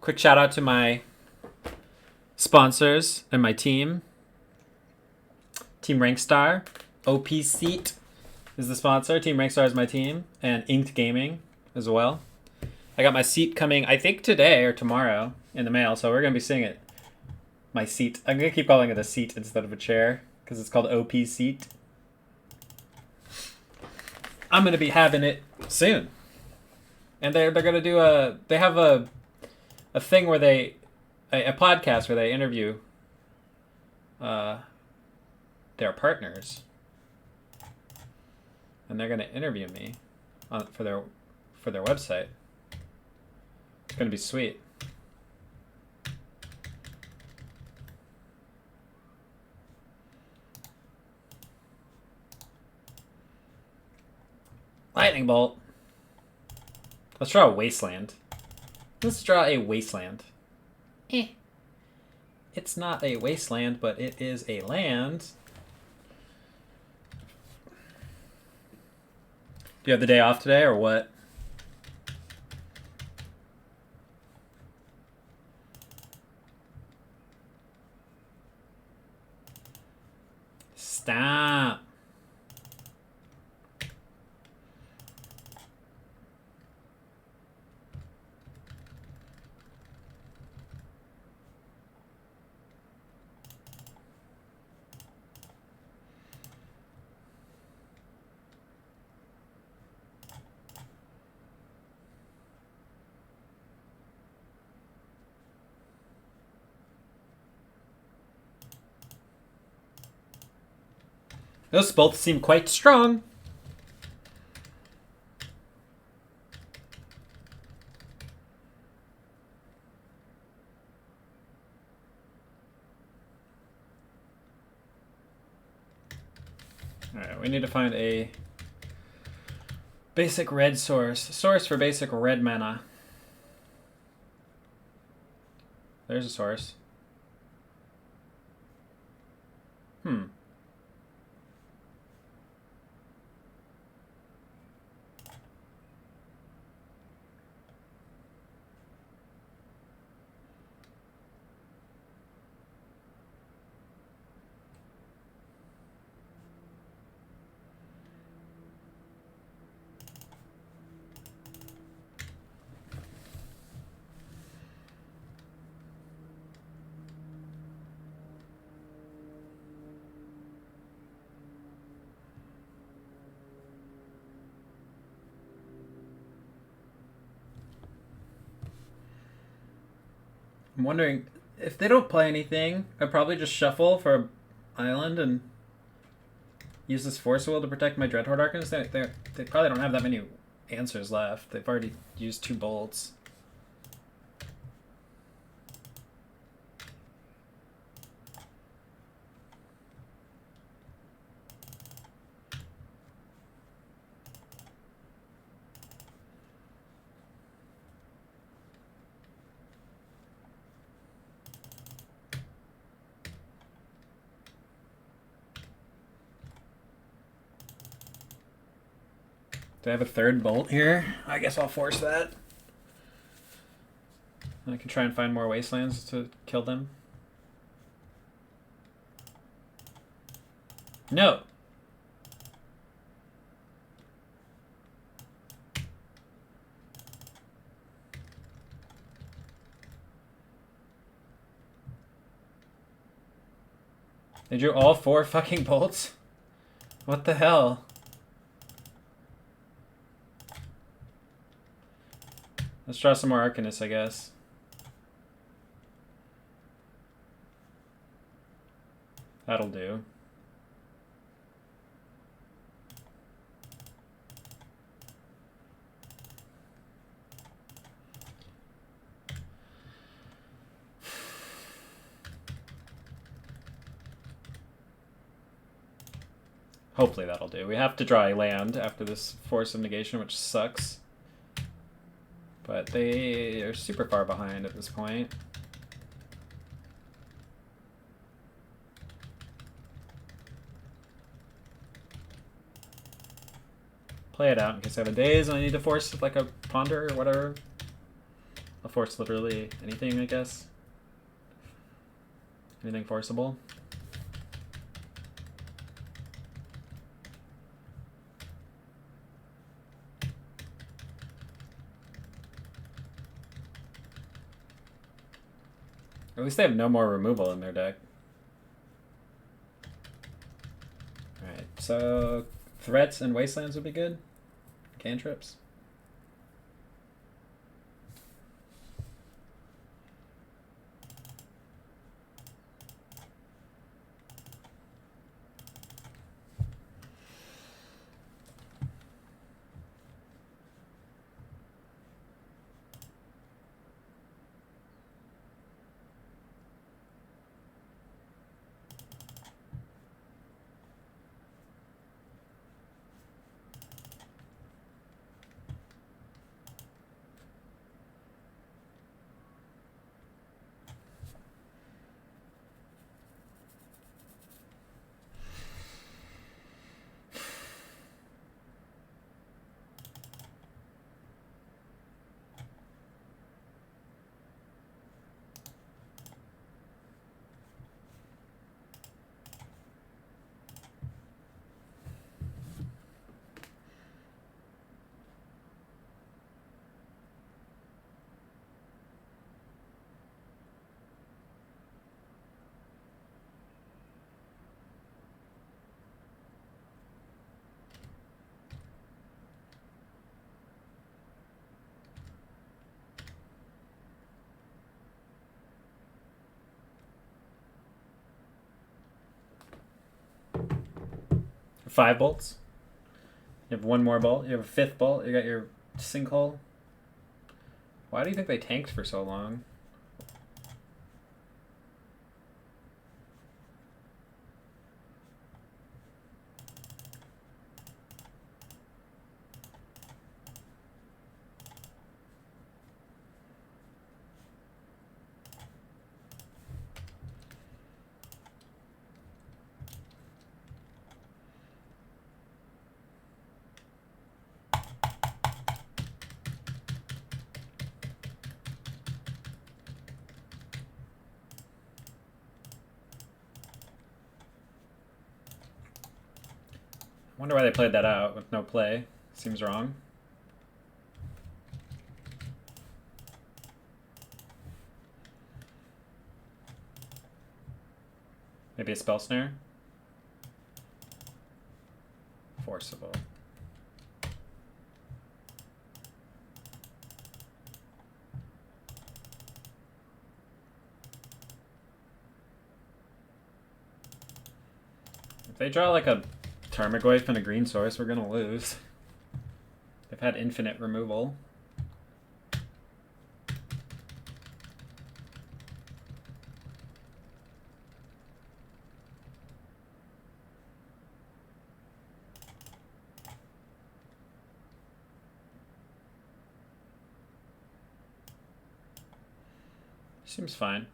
Quick shout out to my sponsors and my team. Team Rankstar. OP Seat is the sponsor. Team Rankstar is my team. And Inked Gaming as well. I got my seat coming, I think today or tomorrow in the mail. So we're going to be seeing it. My seat. I'm going to keep calling it a seat instead of a chair. Because it's called OP Seat. I'm going to be having it soon. And they're going to do they have a thing where a podcast where they interview their partners, and they're going to interview me for their website. It's going to be sweet. Lightning bolt. Let's draw a wasteland. Let's draw a wasteland. It's not a wasteland, but it is a land. Do you have the day off today, or what? Stop. Those both seem quite strong. Alright, we need to find a basic red source. Source for basic red mana. There's a source. I'm wondering, if they don't play anything, I'd probably just shuffle for an island and use this Force Will to protect my Dreadhorde Arcanist. They probably don't have that many answers left. They've already used 2 bolts. Do I have a 3rd bolt here? I guess I'll force that. I can try and find more wastelands to kill them. No! They drew all 4 fucking bolts? What the hell? Let's draw some more Arcanists, I guess. That'll do. Hopefully that'll do. We have to draw a land after this Force of Negation, which sucks. But they are super far behind at this point. Play it out in case I have a daze and I need to force like a ponder or whatever. I'll force literally anything, I guess. Anything forceable. At least they have no more removal in their deck. Alright, so threats and wastelands would be good. Cantrips. 5 bolts. You have 1 more bolt. You have a 5th bolt. You got your sinkhole. Why do you think they tanked for so long? I wonder why they played that out with no play. Seems wrong. Maybe a spell snare? Forcible. If they draw like a Tarmogoyf and a green source, we're gonna lose. They've had infinite removal. Seems fine.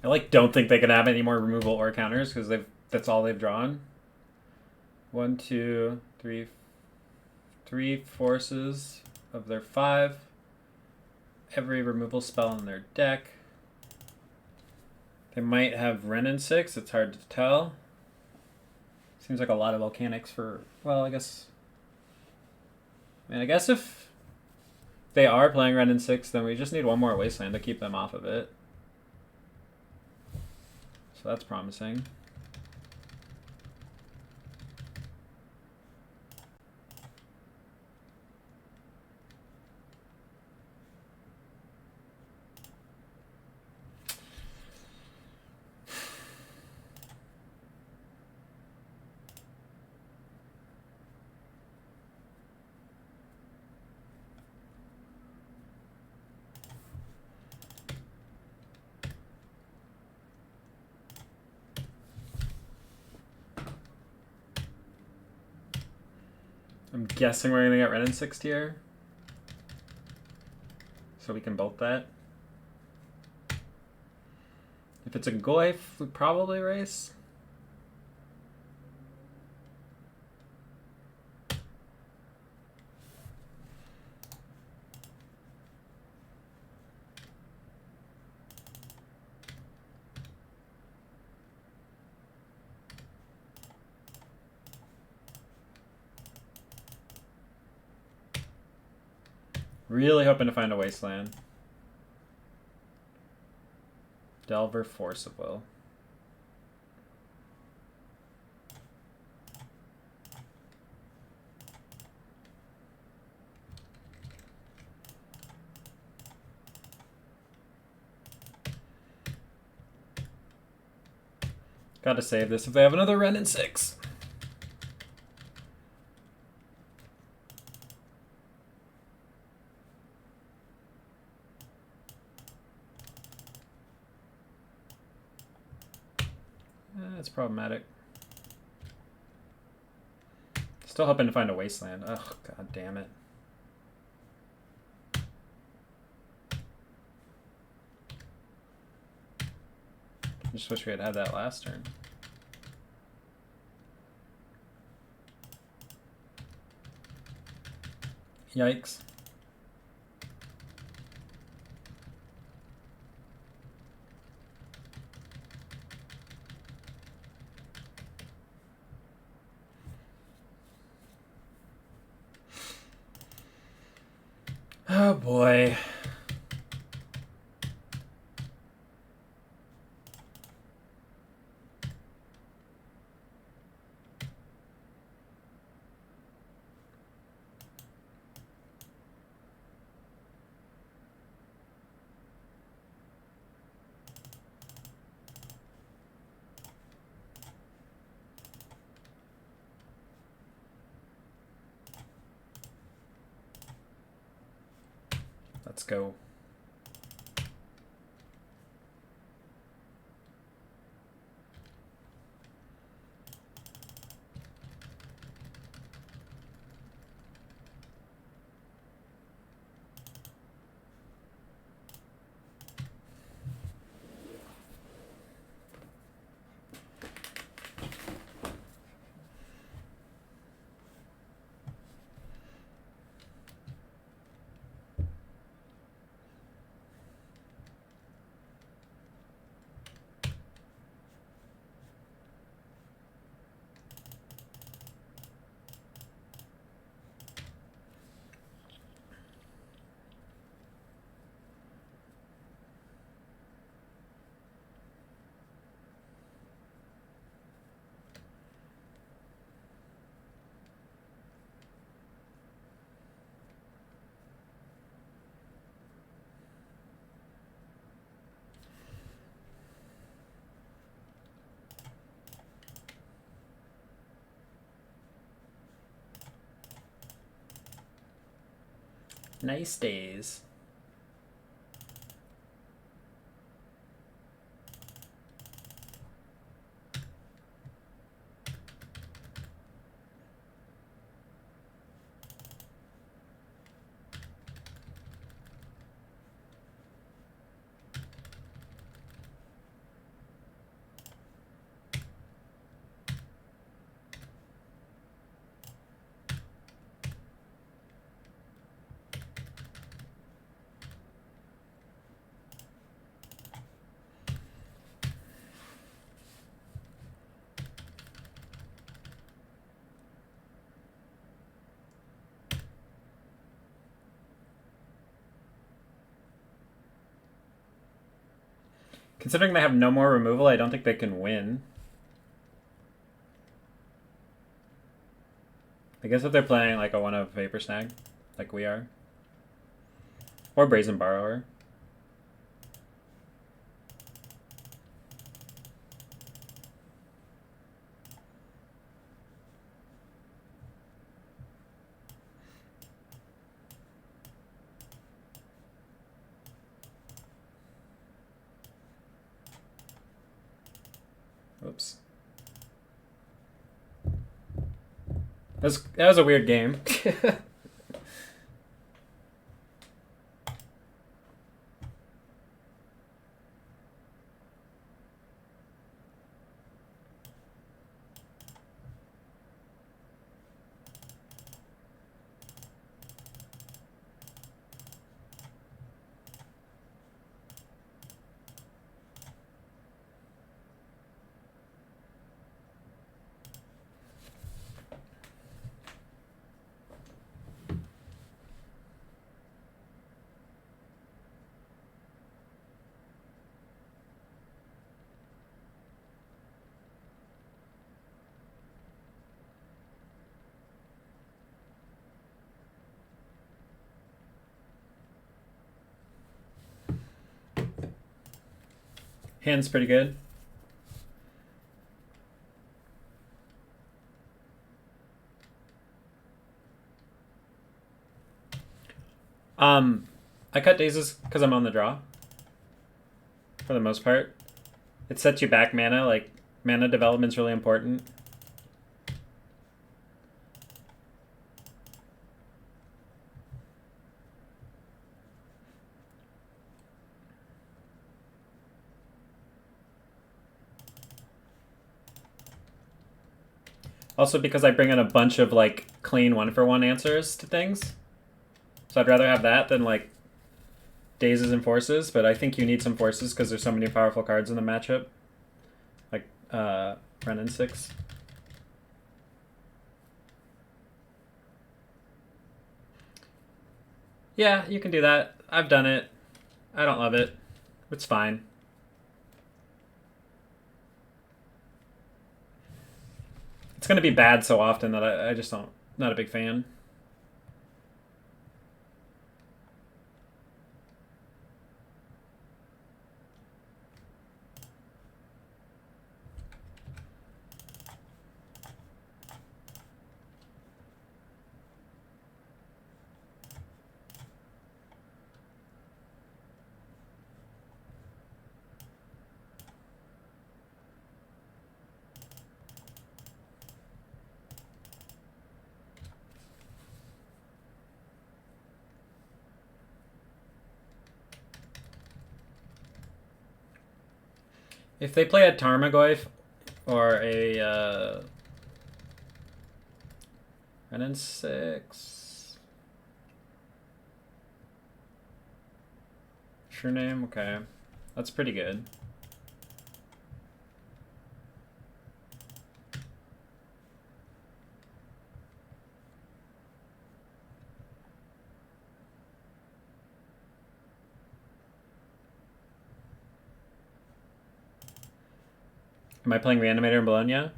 I like don't think they can have any more removal or counters because that's all they've drawn. 1, 2, 3, 3 forces of their 5. Every removal spell in their deck. They might have Wrenn and 6. It's hard to tell. Seems like a lot of volcanics for, well, I guess. I mean, I guess if they are playing Wrenn and 6, then we just need 1 more Wasteland to keep them off of it. So that's promising. I'm guessing we're gonna get Wrenn and 6 here. So we can bolt that. If it's a Goyf, we probably race. Really hoping to find a wasteland. Delver, Force of Will. Gotta save this if they have another Ren in 6. That's problematic. Still hoping to find a wasteland. Oh, god damn it. I just wish we had had that last turn. Yikes. Oh boy. Let's go. Nice days. Considering they have no more removal, I don't think they can win. I guess if they're playing like a 1-of Vapor Snag, like we are. Or Brazen Borrower. Oops. That was a weird game. Hand's pretty good. I cut dazes because I'm on the draw. For the most part. It sets you back mana, like, mana development's really important. Also because I bring in a bunch of, like, clean one-for-one answers to things. So I'd rather have that than, like, dazes and forces, but I think you need some forces because there's so many powerful cards in the matchup. Like, Renin 6. Yeah, you can do that. I've done it. I don't love it. It's fine. It's going to be bad so often that I just don't... Not a big fan. If they play a Tarmogoyf or a Renin 6. True name? Okay. That's pretty good. Am I playing Reanimator in Bologna?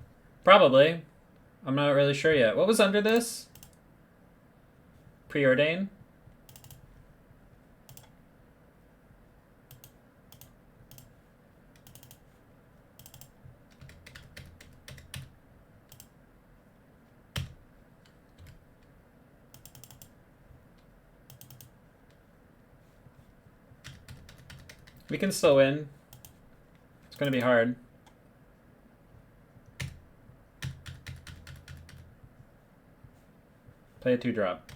Probably. I'm not really sure yet. What was under this? Preordain? We can still win. It's going to be hard. Play a 2-drop.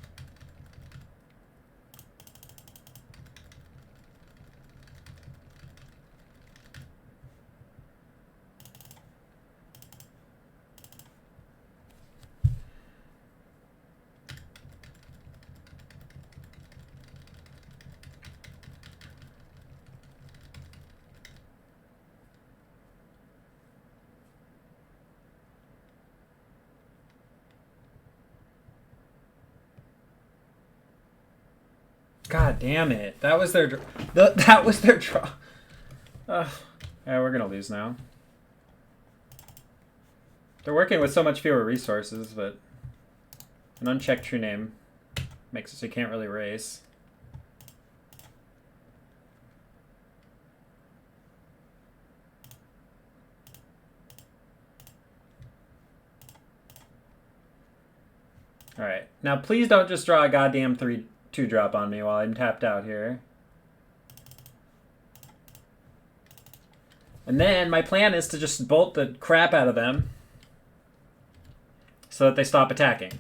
God damn it. That was their that was their draw. Yeah, we're going to lose now. They're working with so much fewer resources, but an unchecked true name makes it so you can't really race. Alright. Now please don't just draw a goddamn 2-drop on me while I'm tapped out here. And then my plan is to just bolt the crap out of them so that they stop attacking.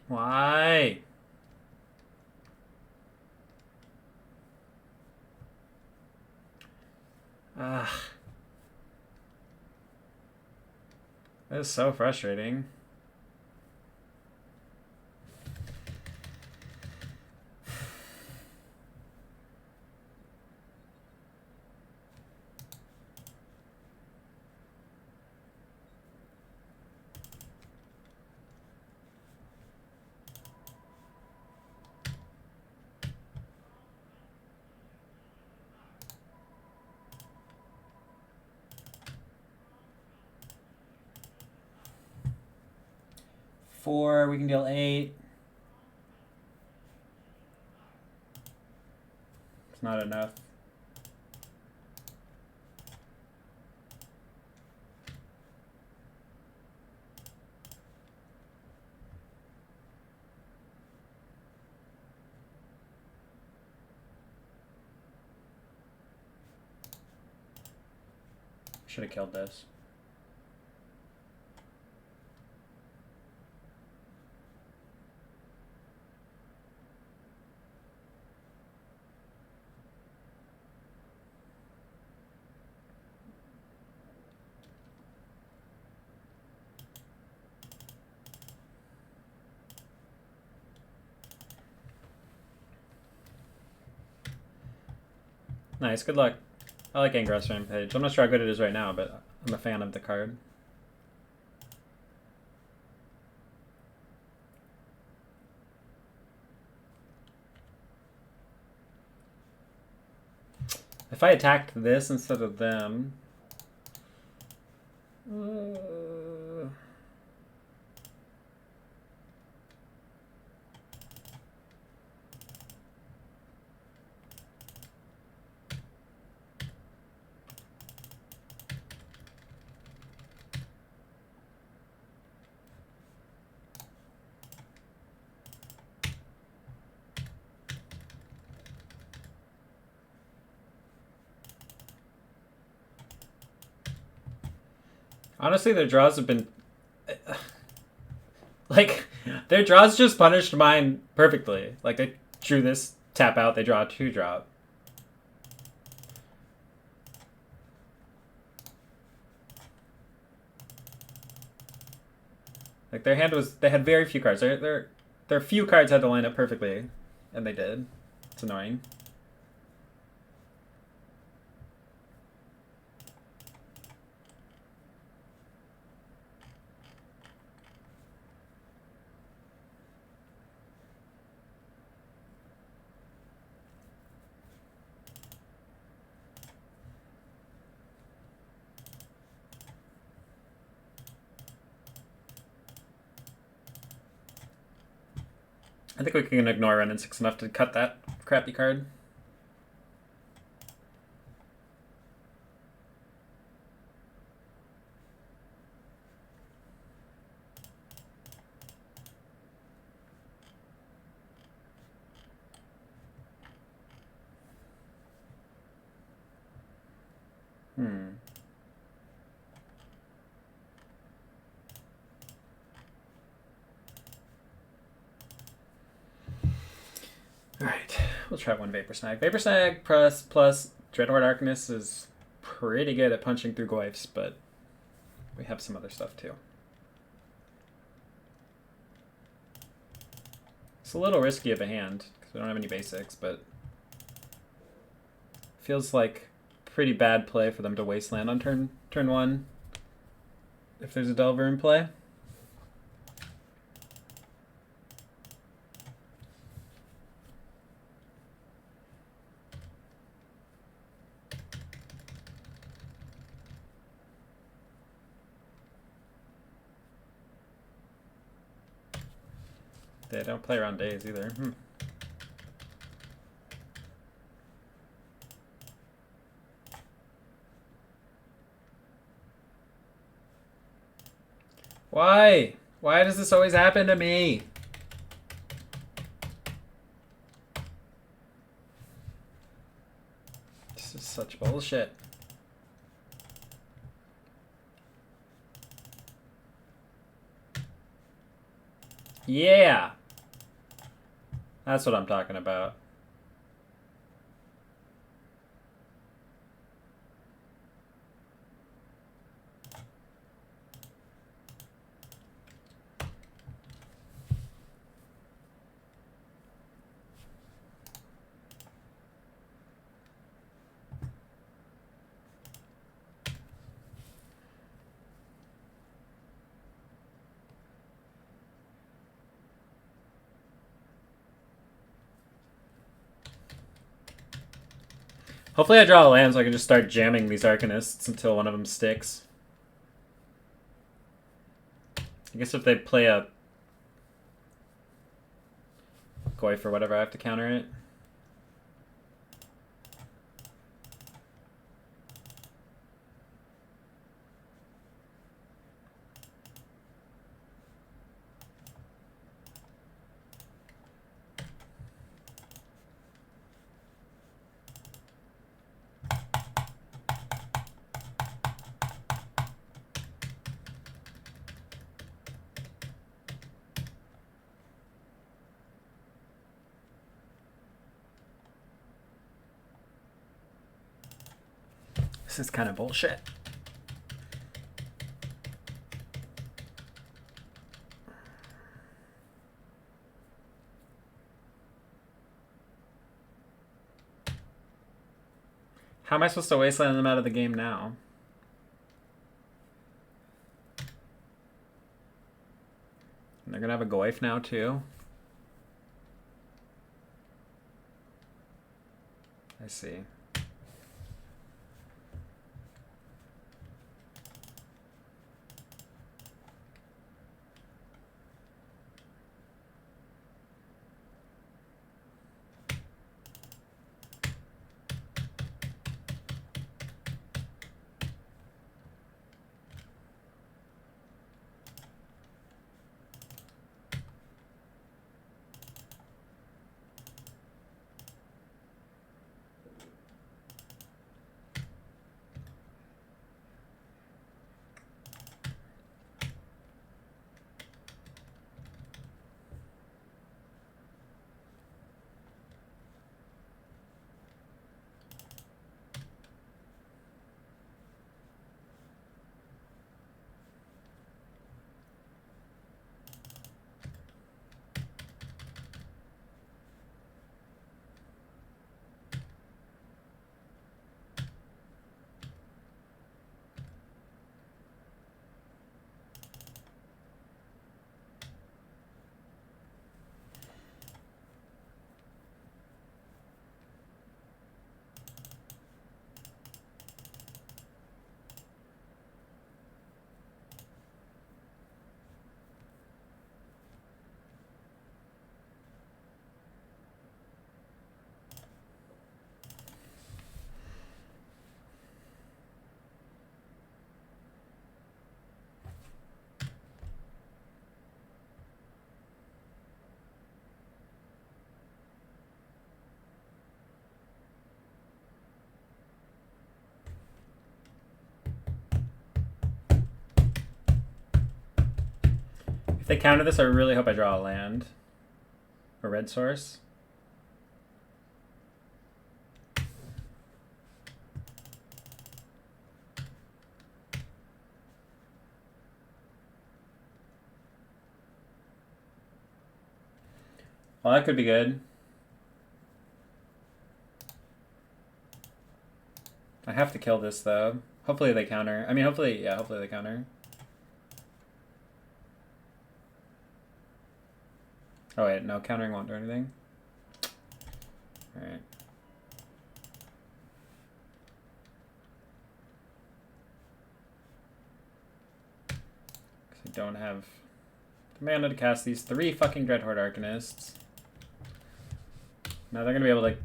Why? Ugh. That is so frustrating. 4, we can deal 8. It's not enough. Should have killed this. Nice, good luck. I like Ingress Rampage. I'm not sure how good it is right now, but I'm a fan of the card. If I attacked this instead of them... Honestly, their draws have been... like, their draws just punished mine perfectly. Like, they drew this, tap out, they draw a 2-drop. Like, their hand was... They had very few cards. Their few cards had to line up perfectly, and they did. It's annoying. I think we can ignore running 6 enough to cut that crappy card. Alright, we'll try 1 Vapor Snag. Vapor Snag plus Dreadhorde Arcanist is pretty good at punching through Goyfs, but we have some other stuff too. It's a little risky of a hand, because we don't have any basics, but feels like pretty bad play for them to Wasteland on turn 1 if there's a Delver in play. They don't play around days either. Why? Why does this always happen to me? This is such bullshit. Yeah! That's what I'm talking about. Hopefully I draw a land so I can just start jamming these Arcanists until one of them sticks. I guess if they play a Goy for whatever I have to counter it. This is kind of bullshit. How am I supposed to wasteland them out of the game now? And they're gonna have a Goyf now too. I see. If they counter this, I really hope I draw a land. A red source. Well, that could be good. I have to kill this, though. Hopefully they counter. I mean, hopefully, yeah, hopefully they counter. Oh, wait, no, countering won't do anything. Alright. I don't have the mana to cast these 3 fucking Dreadhorde Arcanists. Now they're gonna be able to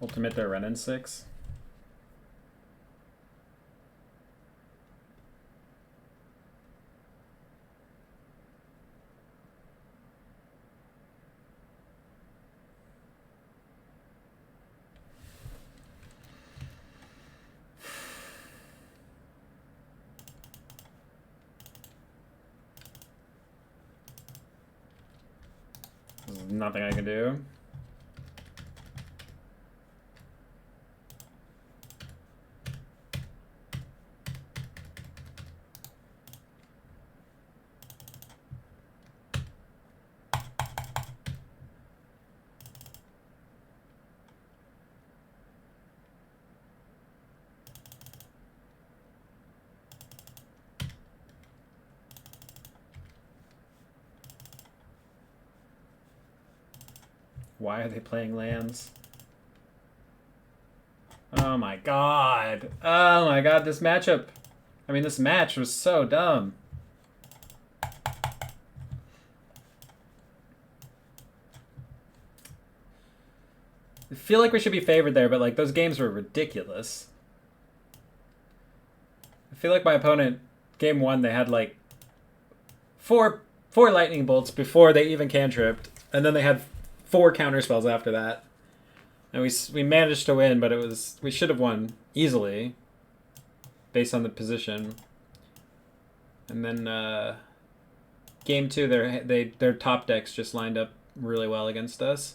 ultimate their Renin 6. There's nothing I can do. Why are they playing lands? Oh my god. Oh my god, this matchup. I mean, this match was so dumb. I feel like we should be favored there, but like those games were ridiculous. I feel like my opponent, game 1, they had like four lightning bolts before they even cantripped, and then they had 4 counter spells after that. And we managed to win, but we should have won easily based on the position. And then game 2, their top decks just lined up really well against us.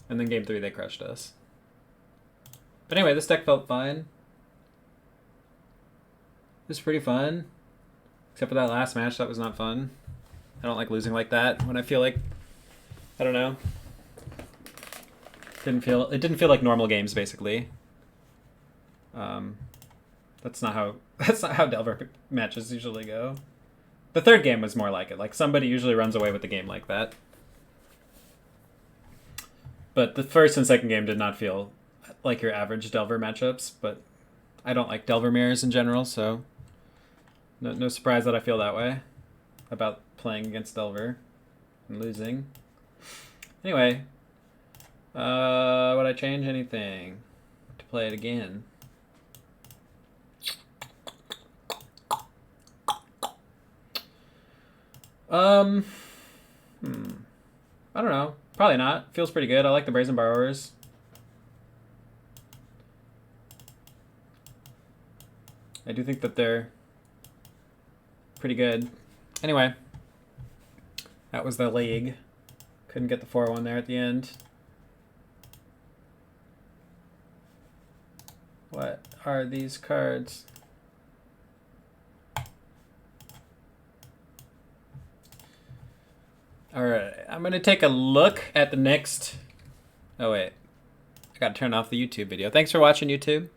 And then game 3, they crushed us. But anyway, this deck felt fine. It was pretty fun. Except for that last match, that was not fun. I don't like losing like that when I feel like, I don't know. It didn't feel like normal games, basically. That's not how Delver matches usually go. The third game was more like it. Like somebody usually runs away with the game like that. But the first and second game did not feel like your average Delver matchups, but I don't like Delver mirrors in general, so no surprise that I feel that way about playing against Delver and losing. Anyway, would I change anything to play it again? I don't know. Probably not. Feels pretty good. I like the Brazen Borrowers. I do think that they're pretty good. Anyway, that was the league. Couldn't get the 4-1 there at the end. What are these cards? Alright, I'm going to take a look at the next... Oh, wait. I got to turn off the YouTube video. Thanks for watching, YouTube.